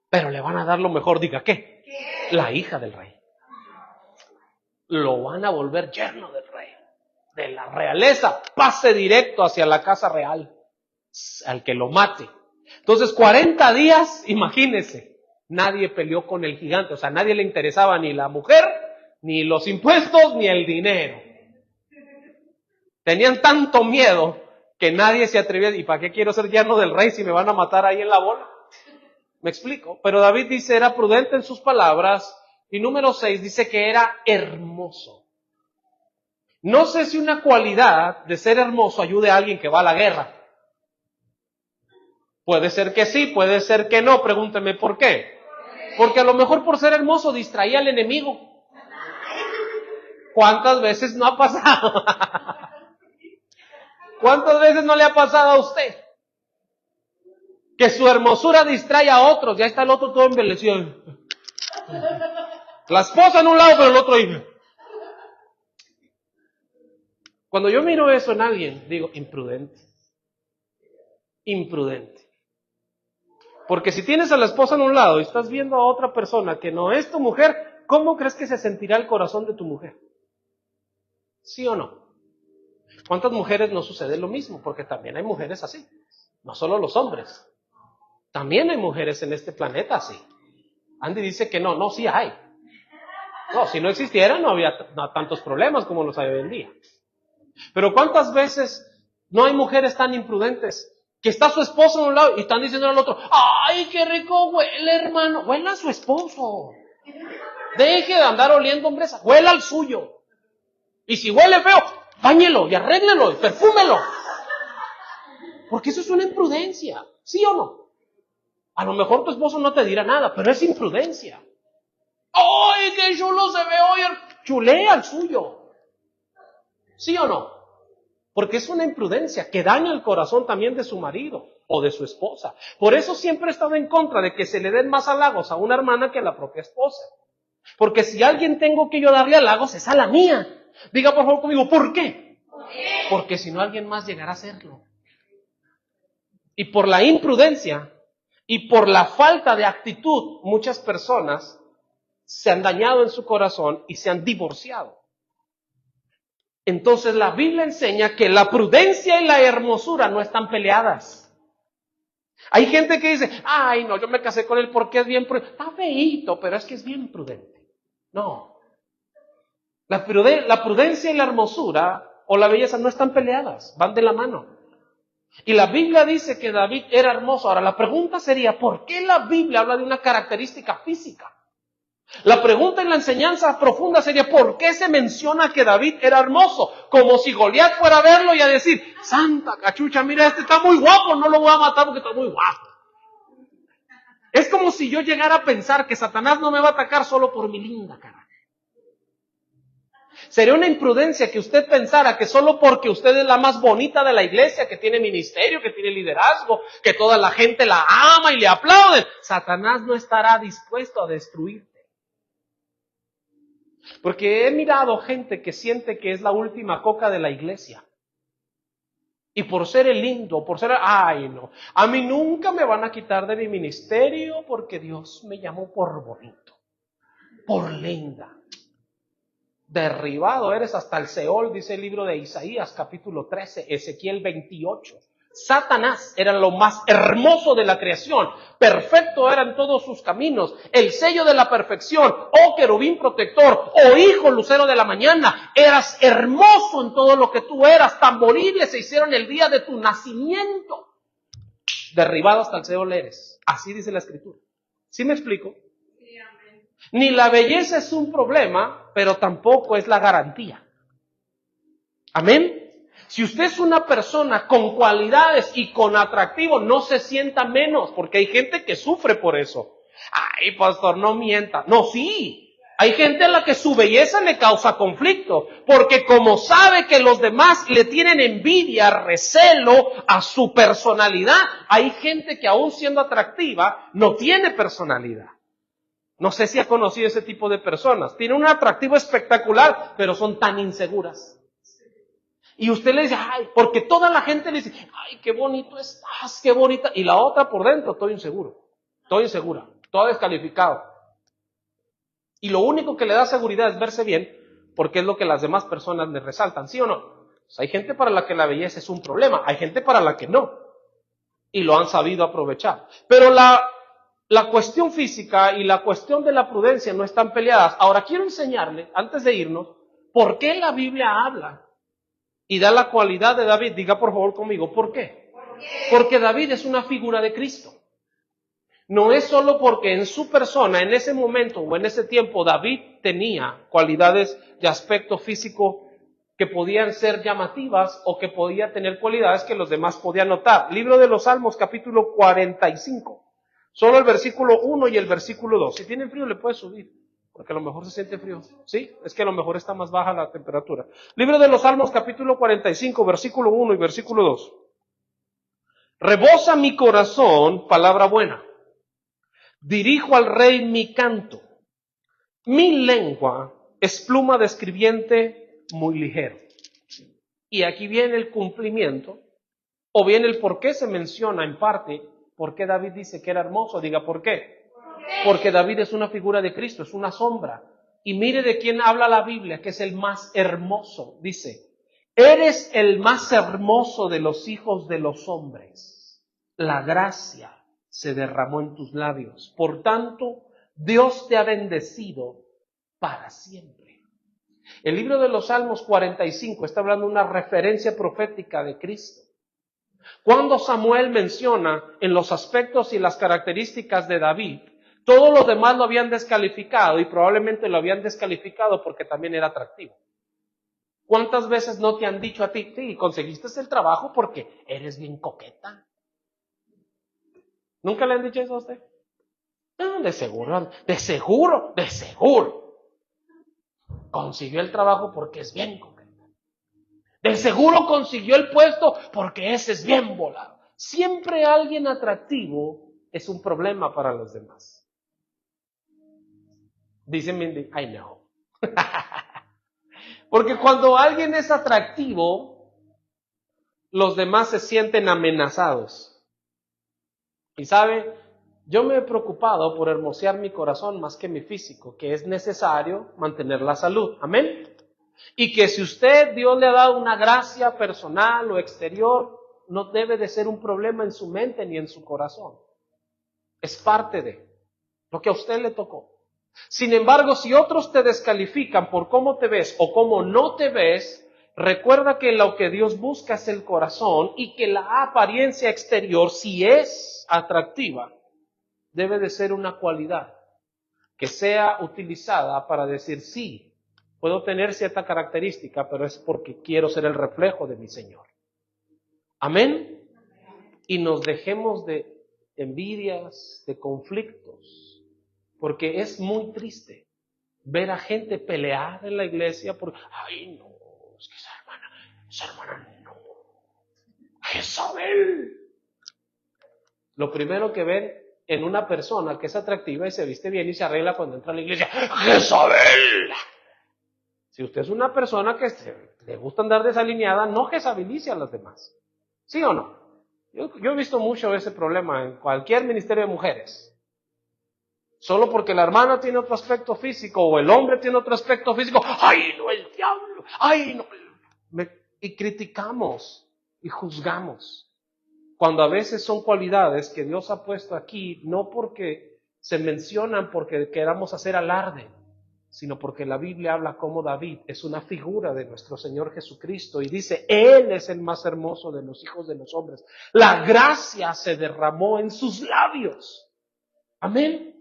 Speaker 1: pero le van a dar lo mejor. Diga, ¿qué? La hija del rey. Lo van a volver yerno del rey, de la realeza, pase directo hacia la casa real, al que lo mate. Entonces 40 días, imagínense, nadie peleó con el gigante, o sea, nadie le interesaba ni la mujer, ni los impuestos, ni el dinero. Tenían tanto miedo que nadie se atrevía, ¿y para qué quiero ser yerno del rey si me van a matar ahí en la bola? ¿Me explico? Pero David dice, era prudente en sus palabras. Y número 6 dice que era hermoso. No sé si una cualidad de ser hermoso ayude a alguien que va a la guerra. Puede ser que sí, puede ser que no. Pregúnteme por qué. Porque a lo mejor por ser hermoso distraía al enemigo. ¿Cuántas veces no ha pasado? ¿Cuántas veces no le ha pasado a usted? Que su hermosura distrae a otros. Ya está el otro todo embellecido. La esposa en un lado, pero el otro ahí. Cuando yo miro eso en alguien, digo, imprudente. Imprudente. Porque si tienes a la esposa en un lado y estás viendo a otra persona que no es tu mujer, ¿cómo crees que se sentirá el corazón de tu mujer? ¿Sí o no? ¿Cuántas mujeres no sucede lo mismo? Porque también hay mujeres así. No solo los hombres. También hay mujeres en este planeta así. Andy dice que no, sí hay. No, si no existiera no había tantos problemas como los hay hoy en día. Pero ¿cuántas veces no hay mujeres tan imprudentes que está su esposo en un lado y están diciendo al otro, ¡ay, qué rico huele, hermano! Huela a su esposo. Deje de andar oliendo, hombres, huela al suyo. Y si huele feo, báñelo y arréglelo y perfúmelo. Porque eso es una imprudencia, ¿sí o no? A lo mejor tu esposo no te dirá nada, pero es imprudencia. ¡Ay, qué chulo se ve hoy! Chulea al suyo. ¿Sí o no? Porque es una imprudencia que daña el corazón también de su marido o de su esposa. Por eso siempre he estado en contra de que se le den más halagos a una hermana que a la propia esposa. Porque si a alguien tengo que yo darle halagos, es a la mía. Diga por favor conmigo, ¿por qué? Porque si no alguien más llegará a hacerlo. Y por la imprudencia y por la falta de actitud, muchas personas se han dañado en su corazón y se han divorciado. Entonces la Biblia enseña que la prudencia y la hermosura no están peleadas. Hay gente que dice, ay no, yo me casé con él porque es bien prudente. Está feíto, pero es que es bien prudente. No. La prudencia y la hermosura o la belleza no están peleadas, van de la mano. Y la Biblia dice que David era hermoso. Ahora la pregunta sería, ¿por qué la Biblia habla de una característica física? La pregunta en la enseñanza profunda sería, ¿por qué se menciona que David era hermoso? Como si Goliat fuera a verlo y a decir, santa cachucha, mira, este está muy guapo, no lo voy a matar porque está muy guapo. Es como si yo llegara a pensar que Satanás no me va a atacar solo por mi linda cara. Sería una imprudencia que usted pensara que solo porque usted es la más bonita de la iglesia, que tiene ministerio, que tiene liderazgo, que toda la gente la ama y le aplauden, Satanás no estará dispuesto a destruirte. Porque he mirado gente que siente que es la última coca de la iglesia. Y por ser el lindo, por ser, ay no, a mí nunca me van a quitar de mi ministerio porque Dios me llamó por bonito, por linda. Derribado eres hasta el Seol, dice el libro de Isaías, capítulo 13, Ezequiel 28. Satanás era lo más hermoso de la creación, perfecto eran todos sus caminos, el sello de la perfección, oh querubín protector, oh hijo lucero de la mañana, eras hermoso en todo lo que tú eras, tan bonibles se hicieron el día de tu nacimiento. Derribado hasta el Seol eres, así dice la Escritura. ¿Sí me explico? Ni la belleza es un problema, pero tampoco es la garantía. Amén. Si usted es una persona con cualidades y con atractivo, no se sienta menos, porque hay gente que sufre por eso. Ay, pastor, no mienta. No, sí. Hay gente a la que su belleza le causa conflicto, porque como sabe que los demás le tienen envidia, recelo a su personalidad, hay gente que aún siendo atractiva, no tiene personalidad. No sé si ha conocido ese tipo de personas. Tienen un atractivo espectacular, pero son tan inseguras. Y usted le dice, ay, porque toda la gente le dice, ay, qué bonito estás, qué bonita. Y la otra por dentro, estoy inseguro, estoy insegura, todo descalificado. Y lo único que le da seguridad es verse bien, porque es lo que las demás personas le resaltan, ¿sí o no? Pues hay gente para la que la belleza es un problema, hay gente para la que no. Y lo han sabido aprovechar. Pero la cuestión física y la cuestión de la prudencia no están peleadas. Ahora quiero enseñarle, antes de irnos, por qué la Biblia habla y da la cualidad de David. Diga por favor conmigo, ¿por qué? Porque David es una figura de Cristo. No es solo porque en su persona, en ese momento o en ese tiempo, David tenía cualidades de aspecto físico que podían ser llamativas o que podía tener cualidades que los demás podían notar. Libro de los Salmos, capítulo 45. Solo el versículo 1 y el versículo 2. Si tienen frío le puede subir, porque a lo mejor se siente frío. ¿Sí? Es que a lo mejor está más baja la temperatura. Libro de los Salmos, capítulo 45, versículo 1 y versículo 2. Rebosa mi corazón palabra buena. Dirijo al rey mi canto. Mi lengua es pluma de escribiente muy ligero. Y aquí viene el cumplimiento, o bien el por qué se menciona en parte, por qué David dice que era hermoso. Diga, ¿por qué? Porque David es una figura de Cristo, es una sombra. Y mire de quién habla la Biblia, que es el más hermoso. Dice, eres el más hermoso de los hijos de los hombres. La gracia se derramó en tus labios. Por tanto, Dios te ha bendecido para siempre. El libro de los Salmos 45 está hablando de una referencia profética de Cristo. Cuando Samuel menciona en los aspectos y las características de David, todos los demás lo habían descalificado y probablemente lo habían descalificado porque también era atractivo. ¿Cuántas veces no te han dicho a ti, sí, conseguiste el trabajo porque eres bien coqueta? ¿Nunca le han dicho eso a usted? No, de seguro. Consiguió el trabajo porque es bien coqueta. De seguro consiguió el puesto porque ese es bien volado. Siempre alguien atractivo es un problema para los demás. Dice Mindy, I know. Porque cuando alguien es atractivo, los demás se sienten amenazados. Y sabe, yo me he preocupado por hermosear mi corazón más que mi físico, que es necesario mantener la salud. Amén. Y que si usted, Dios le ha dado una gracia personal o exterior, no debe de ser un problema en su mente ni en su corazón. Es parte de lo que a usted le tocó. Sin embargo, si otros te descalifican por cómo te ves o cómo no te ves, recuerda que lo que Dios busca es el corazón y que la apariencia exterior, si es atractiva, debe de ser una cualidad que sea utilizada para decir sí. Puedo tener cierta característica, pero es porque quiero ser el reflejo de mi Señor. Amén. Y nos dejemos de envidias, de conflictos, porque es muy triste ver a gente pelear en la iglesia por, ay no, es que esa hermana no, Jezabel. Lo primero que ven en una persona que es atractiva y se viste bien y se arregla cuando entra a la iglesia, Jezabel. Si usted es una persona que le gusta andar desalineada, no jezabelice a los demás. ¿Sí o no? Yo he visto mucho ese problema en cualquier ministerio de mujeres. Solo porque la hermana tiene otro aspecto físico o el hombre tiene otro aspecto físico. ¡Ay, no, el diablo! ¡Ay, no! Y criticamos y juzgamos. Cuando a veces son cualidades que Dios ha puesto aquí, no porque se mencionan porque queramos hacer alarde, sino porque la Biblia habla como David es una figura de nuestro Señor Jesucristo y dice, Él es el más hermoso de los hijos de los hombres. La gracia se derramó en sus labios. Amén.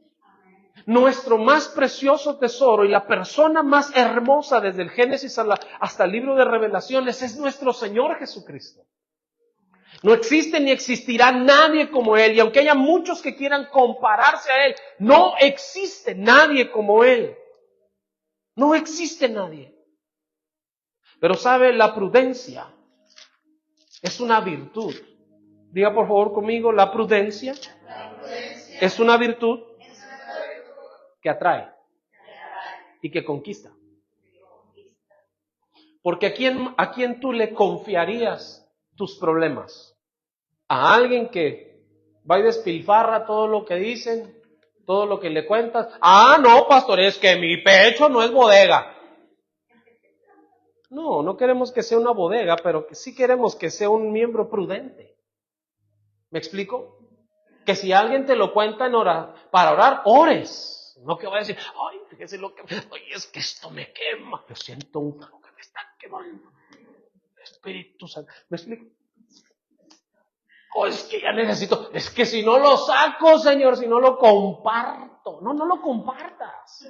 Speaker 1: Nuestro más precioso tesoro y la persona más hermosa desde el Génesis hasta el libro de Revelaciones es nuestro Señor Jesucristo. No existe ni existirá nadie como Él, y aunque haya muchos que quieran compararse a Él, no existe nadie como Él. No existe nadie. Pero sabe, la prudencia es una virtud. Diga por favor conmigo, la prudencia es una virtud que atrae y que conquista. Porque ¿a quién tú le confiarías tus problemas? ¿A alguien que va y despilfarra todo lo que dicen, todo lo que le cuentas? Ah, no, pastor, es que mi pecho no es bodega. No, no queremos que sea una bodega, pero que sí queremos que sea un miembro prudente. ¿Me explico? Que si alguien te lo cuenta para orar, ores. No que vaya a decir, ay, fíjese lo que, oye, es que esto me quema. Yo siento un fuego que me está quemando. Espíritu Santo. ¿Me explico? Oh, es que ya necesito, es que si no lo saco, Señor, si no lo comparto. No, no lo compartas.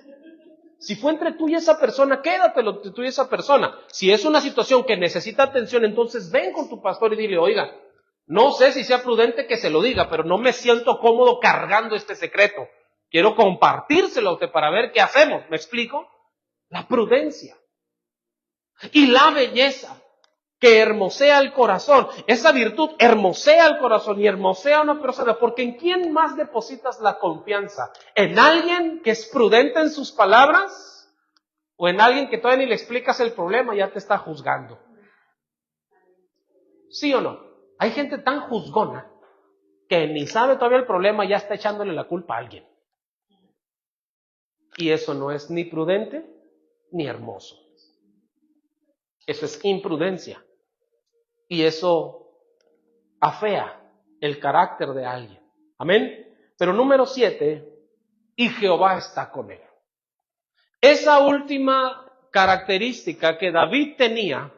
Speaker 1: Si fue entre tú y esa persona, quédatelo entre tú y esa persona. Si es una situación que necesita atención, entonces ven con tu pastor y dile, oiga, no sé si sea prudente que se lo diga, pero no me siento cómodo cargando este secreto. Quiero compartírselo a usted para ver qué hacemos. ¿Me explico? La prudencia y la belleza que hermosea el corazón. Esa virtud hermosea el corazón y hermosea a una persona, porque ¿en quién más depositas la confianza? ¿En alguien que es prudente en sus palabras? ¿O en alguien que todavía ni le explicas el problema y ya te está juzgando? ¿Sí o no? Hay gente tan juzgona que ni sabe todavía el problema y ya está echándole la culpa a alguien. Y eso no es ni prudente ni hermoso. Eso es imprudencia. Y eso afea el carácter de alguien. Amén. Pero número 7, y Jehová está con él. Esa última característica que David tenía,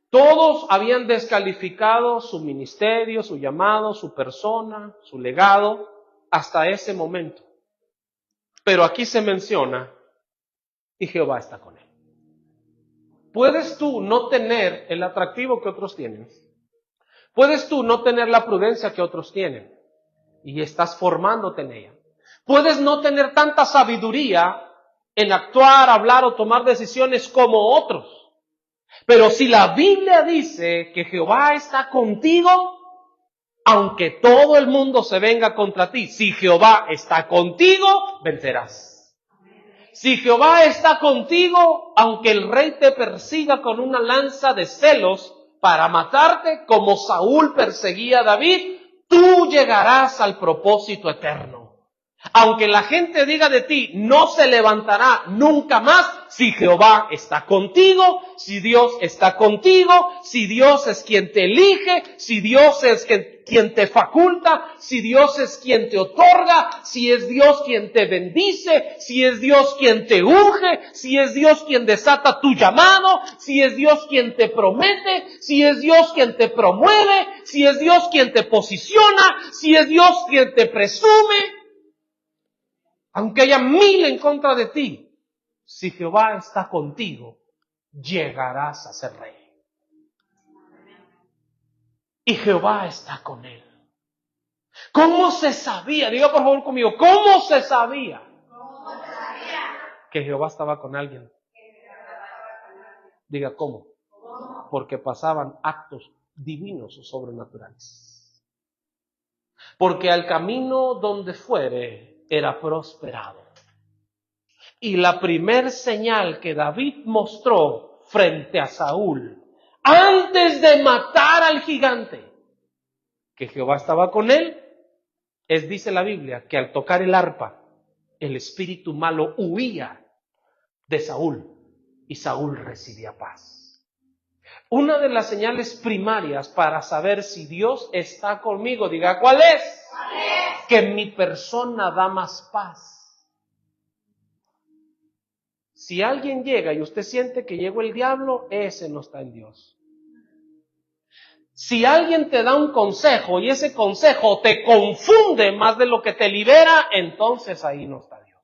Speaker 1: todos habían descalificado su ministerio, su llamado, su persona, su legado, hasta ese momento. Pero aquí se menciona, y Jehová está con él. ¿Puedes tú no tener el atractivo que otros tienen? ¿Puedes tú no tener la prudencia que otros tienen? Y estás formándote en ella. Puedes no tener tanta sabiduría en actuar, hablar o tomar decisiones como otros. Pero si la Biblia dice que Jehová está contigo, aunque todo el mundo se venga contra ti, si Jehová está contigo, vencerás. Si Jehová está contigo, aunque el rey te persiga con una lanza de celos para matarte, como Saúl perseguía a David, tú llegarás al propósito eterno. Aunque la gente diga de ti, no se levantará nunca más, si Jehová está contigo, si Dios está contigo, si Dios es quien te elige, si Dios es quien te faculta, si Dios es quien te otorga, si es Dios quien te bendice, si es Dios quien te unge, si es Dios quien desata tu llamado, si es Dios quien te promete, si es Dios quien te promueve, si es Dios quien te posiciona, si es Dios quien te presume. Aunque haya 1000 en contra de ti, si Jehová está contigo, llegarás a ser rey. Y Jehová está con él. ¿Cómo se sabía? Diga por favor conmigo, ¿cómo se sabía? Que Jehová estaba con alguien. Diga, ¿cómo? Porque pasaban actos divinos o sobrenaturales. Porque al camino donde fuere era prosperado. Y la primer señal que David mostró frente a Saúl, antes de matar al gigante, que Jehová estaba con él, dice la Biblia, que al tocar el arpa, el espíritu malo huía de Saúl y Saúl recibía paz. Una de las señales primarias para saber si Dios está conmigo, diga, ¿cuál es? ¿Cuál es? Que mi persona da más paz. Si alguien llega y usted siente que llegó el diablo, ese no está en Dios. Si alguien te da un consejo y ese consejo te confunde más de lo que te libera, entonces ahí no está Dios.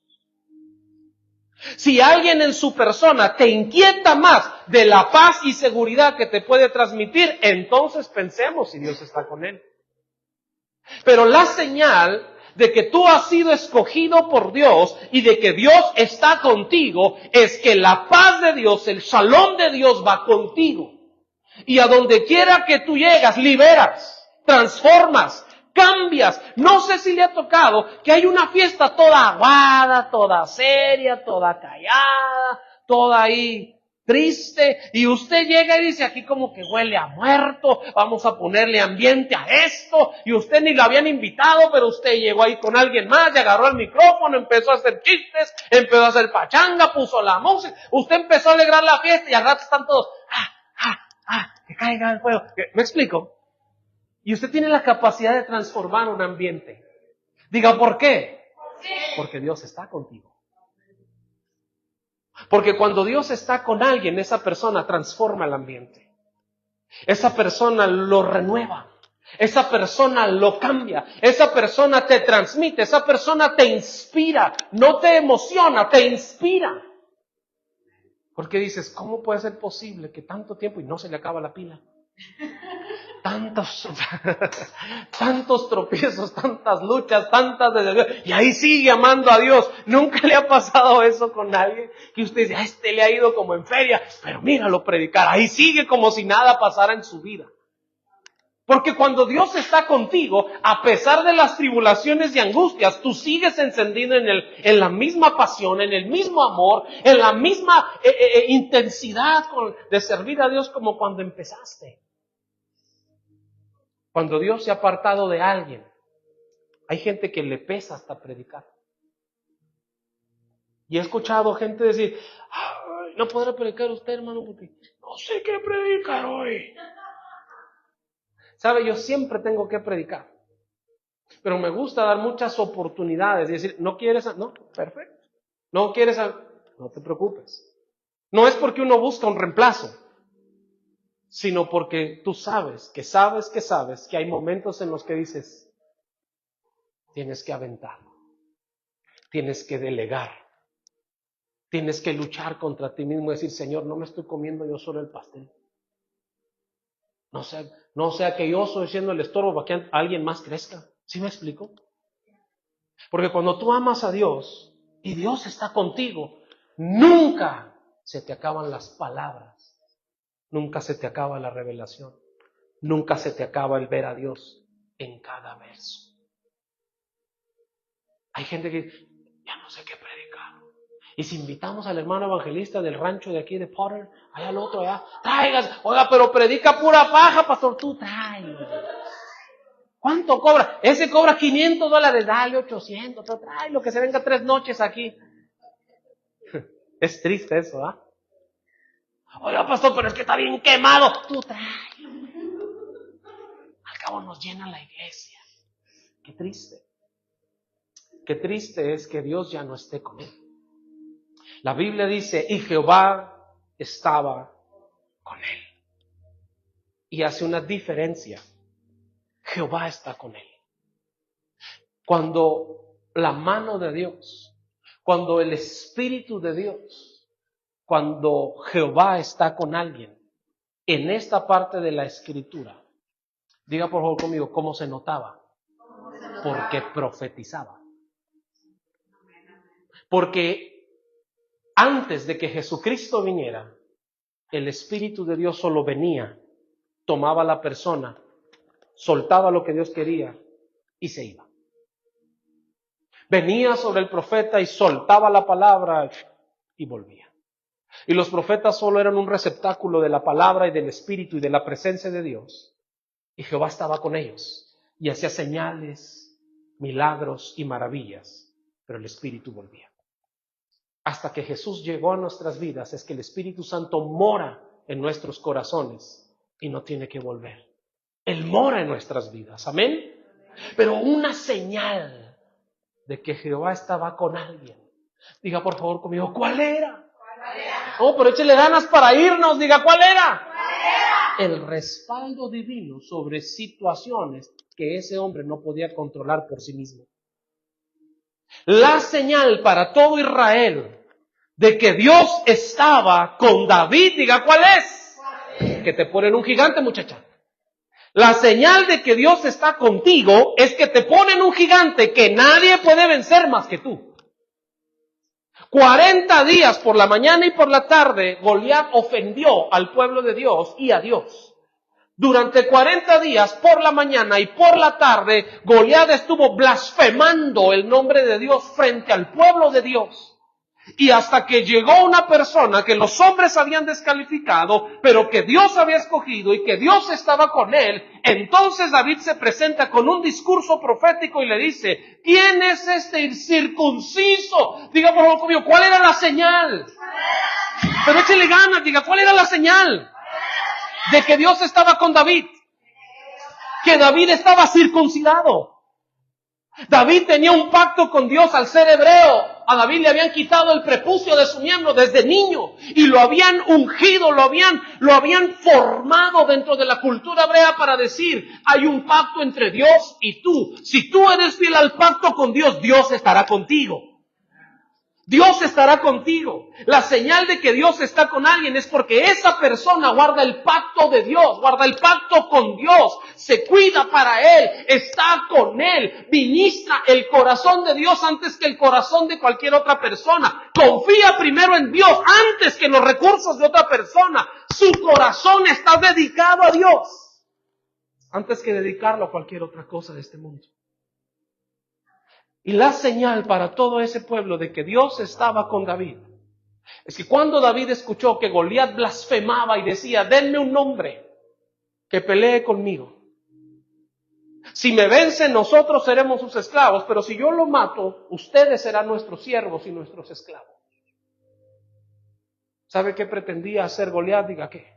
Speaker 1: Si alguien en su persona te inquieta más de la paz y seguridad que te puede transmitir, entonces pensemos si Dios está con él. Pero la señal de que tú has sido escogido por Dios y de que Dios está contigo es que la paz de Dios, el shalom de Dios va contigo. Y a donde quiera que tú llegas, liberas, transformas, cambias. No sé si le ha tocado que hay una fiesta toda aguada, toda seria, toda callada, toda ahí triste, y usted llega y dice, aquí como que huele a muerto, vamos a ponerle ambiente a esto, y usted ni lo habían invitado, pero usted llegó ahí con alguien más, y agarró el micrófono, empezó a hacer chistes, empezó a hacer pachanga, puso la música, usted empezó a alegrar la fiesta, y al rato están todos, que caiga el fuego. ¿Me explico? Y usted tiene la capacidad de transformar un ambiente. Diga, ¿por qué? Porque Dios está contigo. Porque cuando Dios está con alguien, esa persona transforma el ambiente. Esa persona lo renueva. Esa persona lo cambia. Esa persona te transmite. Esa persona te inspira. No te emociona, te inspira. Porque dices, ¿cómo puede ser posible que tanto tiempo y no se le acaba la pila? Tantos tropiezos, tantas luchas, y ahí sigue amando a Dios. ¿Nunca le ha pasado eso con nadie? Que usted dice, a este le ha ido como en feria, pero míralo predicar, ahí sigue como si nada pasara en su vida. Porque cuando Dios está contigo, a pesar de las tribulaciones y angustias, tú sigues encendido en la misma pasión, en el mismo amor, en la misma intensidad de servir a Dios como cuando empezaste. Cuando Dios se ha apartado de alguien, hay gente que le pesa hasta predicar. Y he escuchado gente decir, no podrá predicar usted, hermano, porque no sé qué predicar hoy. ¿Sabe? Yo siempre tengo que predicar. Pero me gusta dar muchas oportunidades y decir, ¿no quieres? No, perfecto. ¿No quieres? No te preocupes. No es porque uno busca un reemplazo, sino porque tú sabes que hay momentos en los que dices, tienes que aventar, tienes que delegar, tienes que luchar contra ti mismo y decir, Señor, no me estoy comiendo yo solo el pastel. No sea que yo estoy siendo el estorbo para que alguien más crezca. ¿Sí me explico? Porque cuando tú amas a Dios y Dios está contigo, nunca se te acaban las palabras, nunca se te acaba la revelación, nunca se te acaba el ver a Dios en cada verso. Hay gente que dice, ya no sé qué predicar. Y si invitamos al hermano evangelista del rancho de aquí de Potter, allá al otro, allá, traigas, oiga, pero predica pura paja, pastor, tú tráelos. ¿Cuánto cobra? Ese cobra $500, dale 800, trae lo que se venga 3 noches aquí. Es triste eso, ¿ah? Oiga, pastor, pero es que está bien quemado. Tú tráelo. Al cabo nos llena la iglesia. Qué triste. Qué triste es que Dios ya no esté con él. La Biblia dice, y Jehová estaba con él. Y hace una diferencia. Jehová está con él. Cuando la mano de Dios, cuando el Espíritu de Dios, cuando Jehová está con alguien, en esta parte de la Escritura, diga por favor conmigo, ¿cómo se notaba? Porque profetizaba. Porque antes de que Jesucristo viniera, el Espíritu de Dios solo venía, tomaba a la persona, soltaba lo que Dios quería y se iba. Venía sobre el profeta y soltaba la palabra y volvía. Y los profetas solo eran un receptáculo de la palabra y del Espíritu y de la presencia de Dios. Y Jehová estaba con ellos y hacía señales, milagros y maravillas, pero el Espíritu volvía. Hasta que Jesús llegó a nuestras vidas es que el Espíritu Santo mora en nuestros corazones y no tiene que volver. Él mora en nuestras vidas, amén. Pero una señal de que Jehová estaba con alguien. Diga por favor conmigo, ¿cuál era? Oh, pero échele ganas para irnos, diga, ¿cuál era? el respaldo divino sobre situaciones que ese hombre no podía controlar por sí mismo. La señal para todo Israel de que Dios estaba con David, diga, ¿cuál es? Que te ponen un gigante, muchacha. La señal de que Dios está contigo es que te ponen un gigante que nadie puede vencer más que tú. 40 días por la mañana y por la tarde, Goliat ofendió al pueblo de Dios y a Dios. Durante 40 días, por la mañana y por la tarde, Goliat estuvo blasfemando el nombre de Dios frente al pueblo de Dios. Y hasta que llegó una persona que los hombres habían descalificado, pero que Dios había escogido y que Dios estaba con él, entonces David se presenta con un discurso profético y le dice, ¿quién es este incircunciso? Diga por favor conmigo, ¿cuál era la señal? Pero échele ganas, diga, ¿cuál era la señal? De que Dios estaba con David. Que David estaba circuncidado. David tenía un pacto con Dios al ser hebreo. A David le habían quitado el prepucio de su miembro desde niño y lo habían ungido, lo habían formado dentro de la cultura hebrea para decir, hay un pacto entre Dios y tú. Si tú eres fiel al pacto con Dios, Dios estará contigo. Dios estará contigo. La señal de que Dios está con alguien es porque esa persona guarda el pacto de Dios, guarda el pacto con Dios, se cuida para Él, está con Él, ministra el corazón de Dios antes que el corazón de cualquier otra persona. Confía primero en Dios antes que en los recursos de otra persona. Su corazón está dedicado a Dios antes que dedicarlo a cualquier otra cosa de este mundo. Y la señal para todo ese pueblo de que Dios estaba con David es que cuando David escuchó que Goliat blasfemaba y decía, denme un nombre que pelee conmigo. Si me vencen, nosotros seremos sus esclavos, pero si yo lo mato, ustedes serán nuestros siervos y nuestros esclavos. ¿Sabe qué pretendía hacer Goliat? Diga qué.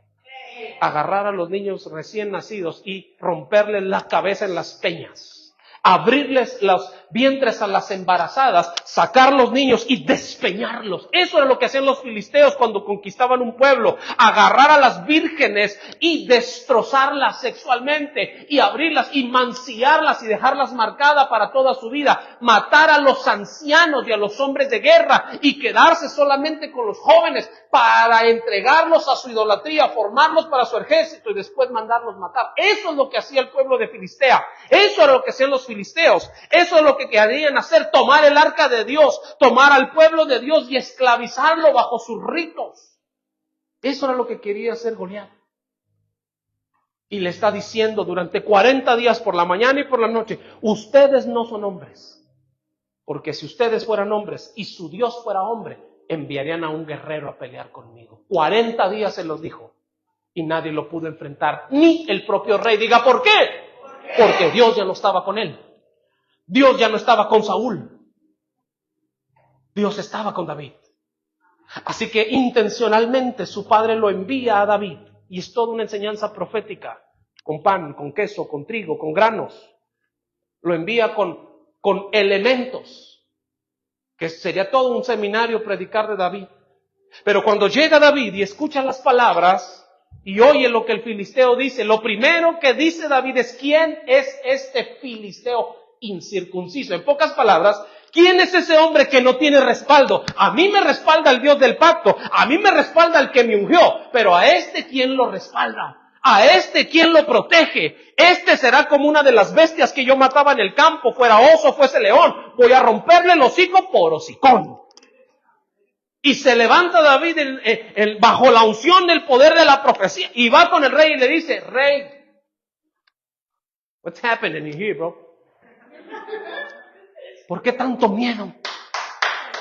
Speaker 1: Agarrar a los niños recién nacidos y romperles la cabeza en las peñas. Abrirles los vientres a las embarazadas, sacar los niños y despeñarlos. Eso era lo que hacían los filisteos cuando conquistaban un pueblo. Agarrar a las vírgenes y destrozarlas sexualmente y abrirlas y mancillarlas y dejarlas marcadas para toda su vida. Matar a los ancianos y a los hombres de guerra y quedarse solamente con los jóvenes para entregarlos a su idolatría, formarlos para su ejército y después mandarlos matar. Eso es lo que hacía el pueblo de Filistea. Eso era lo que hacían los filisteos. Eso es lo que querían hacer, tomar el arca de Dios, tomar al pueblo de Dios y esclavizarlo bajo sus ritos. Eso era lo que quería hacer Goliat. Y le está diciendo durante 40 días por la mañana y por la noche, ustedes no son hombres. Porque si ustedes fueran hombres y su Dios fuera hombre, enviarían a un guerrero a pelear conmigo. 40 días se los dijo. Y nadie lo pudo enfrentar, ni el propio rey. Diga, ¿por qué? Porque Dios ya no estaba con él. Dios ya no estaba con Saúl. Dios estaba con David. Así que intencionalmente su padre lo envía a David. Y es toda una enseñanza profética. Con pan, con queso, con trigo, con granos. Lo envía con elementos. Que sería todo un seminario predicar de David. Pero cuando llega David y escucha las palabras y oye lo que el filisteo dice, lo primero que dice David es, ¿quién es este filisteo incircunciso? En pocas palabras, ¿quién es ese hombre que no tiene respaldo? A mí me respalda el Dios del pacto, a mí me respalda el que me ungió, pero a este, ¿quién lo respalda? A este, ¿quién lo protege? Este será como una de las bestias que yo mataba en el campo, fuera oso, fuese león. Voy a romperle el hocico por hocicón. Y se levanta David bajo la unción del poder de la profecía y va con el rey y le dice, rey, what's happening here, bro? ¿Por qué tanto miedo?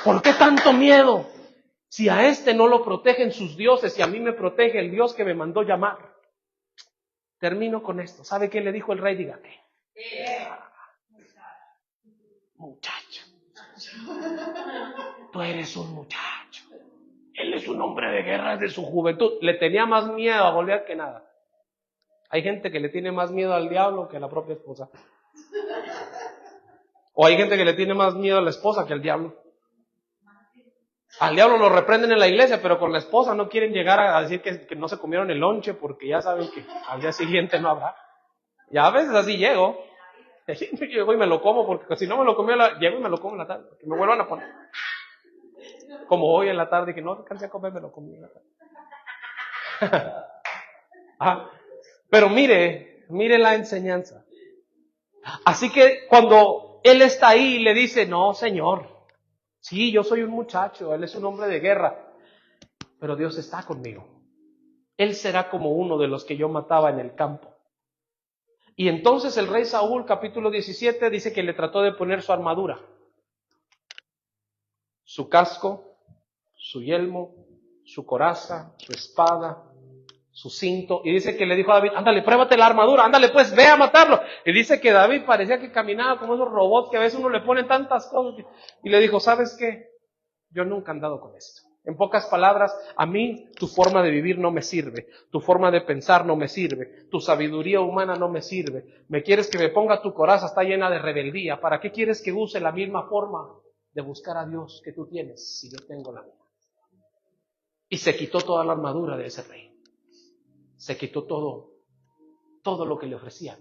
Speaker 1: ¿Por qué tanto miedo? Si a este no lo protegen sus dioses y a mí me protege el Dios que me mandó llamar. Termino con esto. ¿Sabe qué le dijo el rey? Dígate. Muchacho. Tú eres un muchacho. Él es un hombre de guerra desde su juventud. Le tenía más miedo a Goliat que nada. Hay gente que le tiene más miedo al diablo que a la propia esposa. O hay gente que le tiene más miedo a la esposa que al diablo. Al diablo lo reprenden en la iglesia, pero con la esposa no quieren llegar a decir que no se comieron el lonche porque ya saben que al día siguiente no habrá. Y a veces así llego. Llego y me lo como, porque si no me lo comí, llego y me lo como en la tarde, que me vuelvan a poner. Como hoy en la tarde, que no alcancé a comer, me lo comí en la tarde. Pero mire la enseñanza. Así que cuando él está ahí y le dice, no, Señor, sí, yo soy un muchacho, él es un hombre de guerra, pero Dios está conmigo. Él será como uno de los que yo mataba en el campo. Y entonces el rey Saúl, capítulo 17, dice que le trató de poner su armadura, su casco, su yelmo, su coraza, su espada, su cinto, y dice que le dijo a David, ándale, pruébate la armadura, ándale pues, ve a matarlo. Y dice que David parecía que caminaba como esos robots que a veces uno le pone tantas cosas, y le dijo, ¿sabes qué? Yo nunca he andado con esto. En pocas palabras, a mí tu forma de vivir no me sirve, tu forma de pensar no me sirve, tu sabiduría humana no me sirve. Me quieres que me ponga tu coraza, está llena de rebeldía. ¿Para qué quieres que use la misma forma de buscar a Dios que tú tienes si yo tengo la mía? Y se quitó toda la armadura de ese rey. Se quitó todo lo que le ofrecían.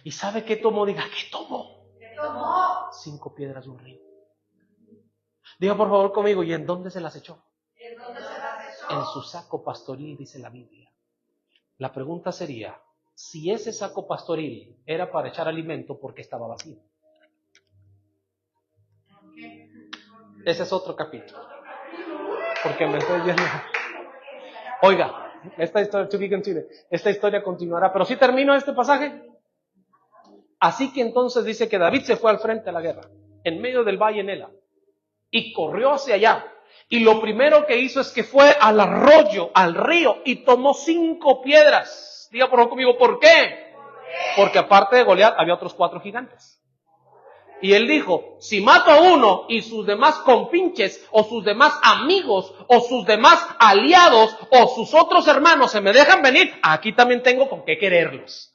Speaker 1: ¿Y sabe qué tomó? Diga, ¿qué tomó? ¿Qué tomó? 5 piedras de un río. Diga por favor conmigo, ¿y en dónde se las echó? ¿En dónde se las echó? En su saco pastoril, dice la Biblia. La pregunta sería, si ese saco pastoril era para echar alimento, ¿por qué estaba vacío? Ese es otro capítulo. Porque me estoy viendo. Oiga, esta historia continuará. Pero si termino este pasaje. Así que entonces dice que David se fue al frente a la guerra, en medio del valle en Ela, y corrió hacia allá. Y lo primero que hizo es que fue al arroyo, al río, y tomó 5 piedras. Diga por favor conmigo, ¿por qué? Porque aparte de Goliat había otros 4 gigantes. Y él dijo, si mato a uno y sus demás compinches, o sus demás amigos, o sus demás aliados, o sus otros hermanos se me dejan venir, aquí también tengo con qué quererlos.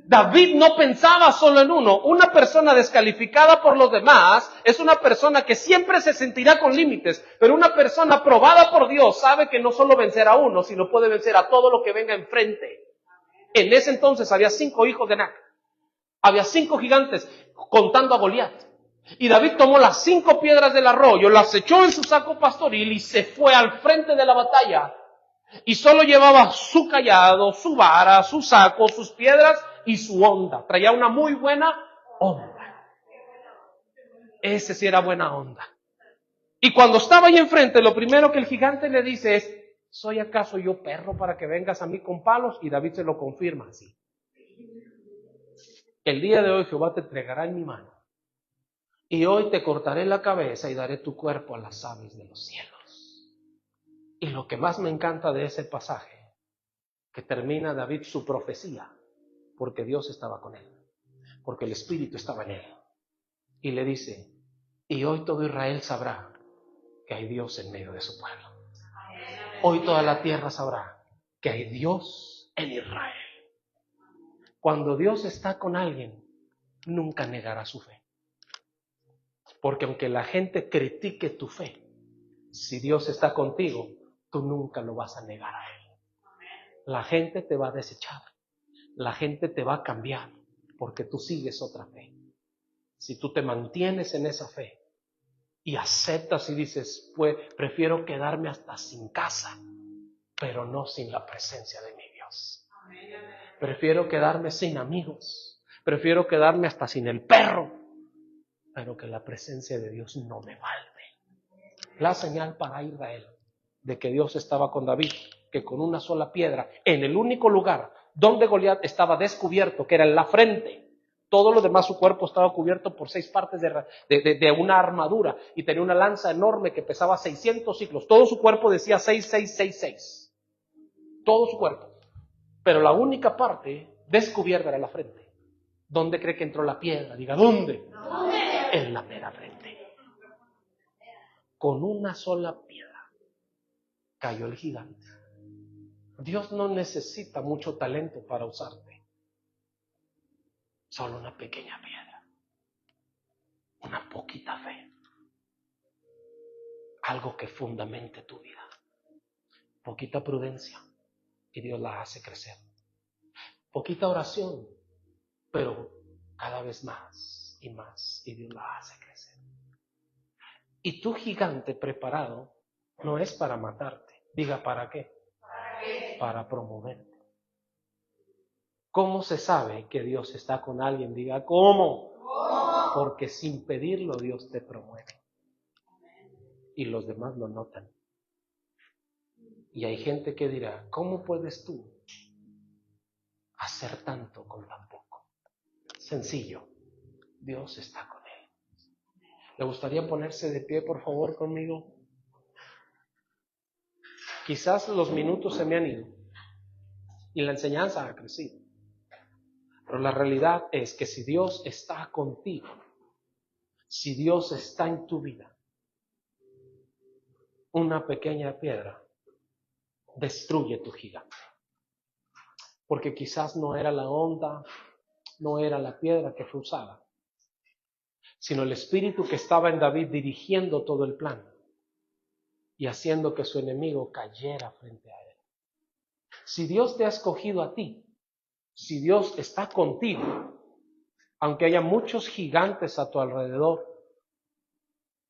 Speaker 1: David no pensaba solo en uno. Una persona descalificada por los demás es una persona que siempre se sentirá con límites, pero una persona probada por Dios sabe que no solo vencerá a uno, sino puede vencer a todo lo que venga enfrente. En ese entonces había 5 hijos de Anac. Había 5 gigantes contando a Goliat. Y David tomó las 5 piedras del arroyo, las echó en su saco pastoril y se fue al frente de la batalla. Y solo llevaba su cayado, su vara, su saco, sus piedras y su onda. Traía una muy buena onda. Ese sí era buena onda. Y cuando estaba ahí enfrente, lo primero que el gigante le dice es, ¿soy acaso yo perro para que vengas a mí con palos? Y David se lo confirma así. El día de hoy Jehová te entregará en mi mano. Y hoy te cortaré la cabeza y daré tu cuerpo a las aves de los cielos. Y lo que más me encanta de ese pasaje, que termina David su profecía, porque Dios estaba con él, porque el Espíritu estaba en él. Y le dice, y hoy todo Israel sabrá que hay Dios en medio de su pueblo. Hoy toda la tierra sabrá que hay Dios en Israel. Cuando Dios está con alguien, nunca negará su fe. Porque aunque la gente critique tu fe, si Dios está contigo, tú nunca lo vas a negar a Él. La gente te va a desechar, la gente te va a cambiar, porque tú sigues otra fe. Si tú te mantienes en esa fe y aceptas y dices, pues prefiero quedarme hasta sin casa, pero no sin la presencia de mi Dios. Prefiero quedarme sin amigos, prefiero quedarme hasta sin el perro, pero que la presencia de Dios no me falte. La señal para Israel de que Dios estaba con David, que con una sola piedra, en el único lugar donde Goliat estaba descubierto, que era en la frente, todo lo demás su cuerpo estaba cubierto por 6 partes de una armadura, y tenía una lanza enorme que pesaba 600 ciclos. Todo su cuerpo decía 6666. Todo su cuerpo. Pero la única parte descubierta era la frente. ¿Dónde cree que entró la piedra? Diga, ¿dónde? En la mera frente. Con una sola piedra cayó el gigante. Dios no necesita mucho talento para usarte. Solo una pequeña piedra. Una poquita fe. algo que fundamente tu vida. Poquita prudencia y Dios la hace crecer. Poquita oración, pero cada vez más y más y Dios la hace crecer. Y tu gigante preparado no es para matarte. Diga, ¿para qué? Para promoverte. ¿Cómo se sabe que Dios está con alguien? Diga, ¿cómo? Porque sin pedirlo Dios te promueve. Y los demás lo notan. Y hay gente que dirá, ¿cómo puedes tú hacer tanto con tan poco? Sencillo, Dios está con él. ¿Le gustaría ponerse de pie, por favor, conmigo? Quizás los minutos se me han ido y la enseñanza ha crecido. Pero la realidad es que si Dios está contigo, si Dios está en tu vida, una pequeña piedra destruye tu gigante. Porque quizás no era la onda, no era la piedra que fue usada, sino el espíritu que estaba en David dirigiendo todo el plan y haciendo que su enemigo cayera frente a él. Si Dios te ha escogido a ti, si Dios está contigo, aunque haya muchos gigantes a tu alrededor,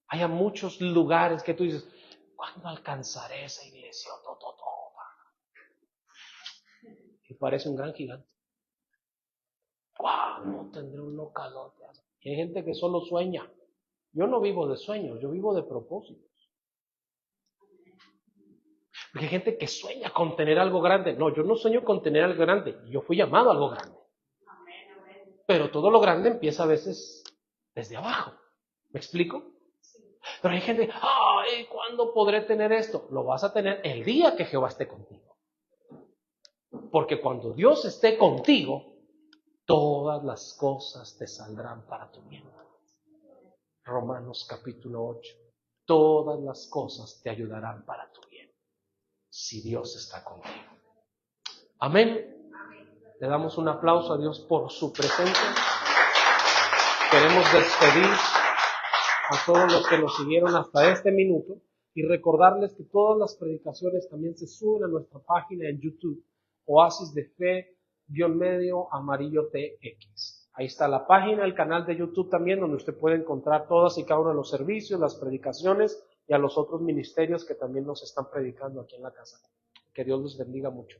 Speaker 1: haya muchos lugares que tú dices, ¿cuándo alcanzaré esa iglesia? Y parece un gran gigante. ¿Cuándo tendré un localote? Y hay gente que solo sueña. Yo no vivo de sueños, yo vivo de propósitos. Porque hay gente que sueña con tener algo grande. No, yo no sueño con tener algo grande. Yo fui llamado a algo grande. Pero todo lo grande empieza a veces desde abajo. ¿Me explico? Pero hay gente, ay, ¿cuándo podré tener esto? Lo vas a tener el día que Jehová esté contigo. Porque cuando Dios esté contigo, todas las cosas te saldrán para tu bien. Romanos capítulo 8. Todas las cosas te ayudarán para tu bien, si Dios está contigo. Amén. Le damos un aplauso a Dios por su presencia. Queremos despedir a todos los que nos siguieron hasta este minuto y recordarles que todas las predicaciones también se suben a nuestra página en YouTube, Oasis de Fe _Amarillo TX. Ahí está la página, el canal de YouTube también, donde usted puede encontrar todas y cada uno de los servicios, las predicaciones y a los otros ministerios que también nos están predicando aquí en la casa. Que Dios los bendiga mucho.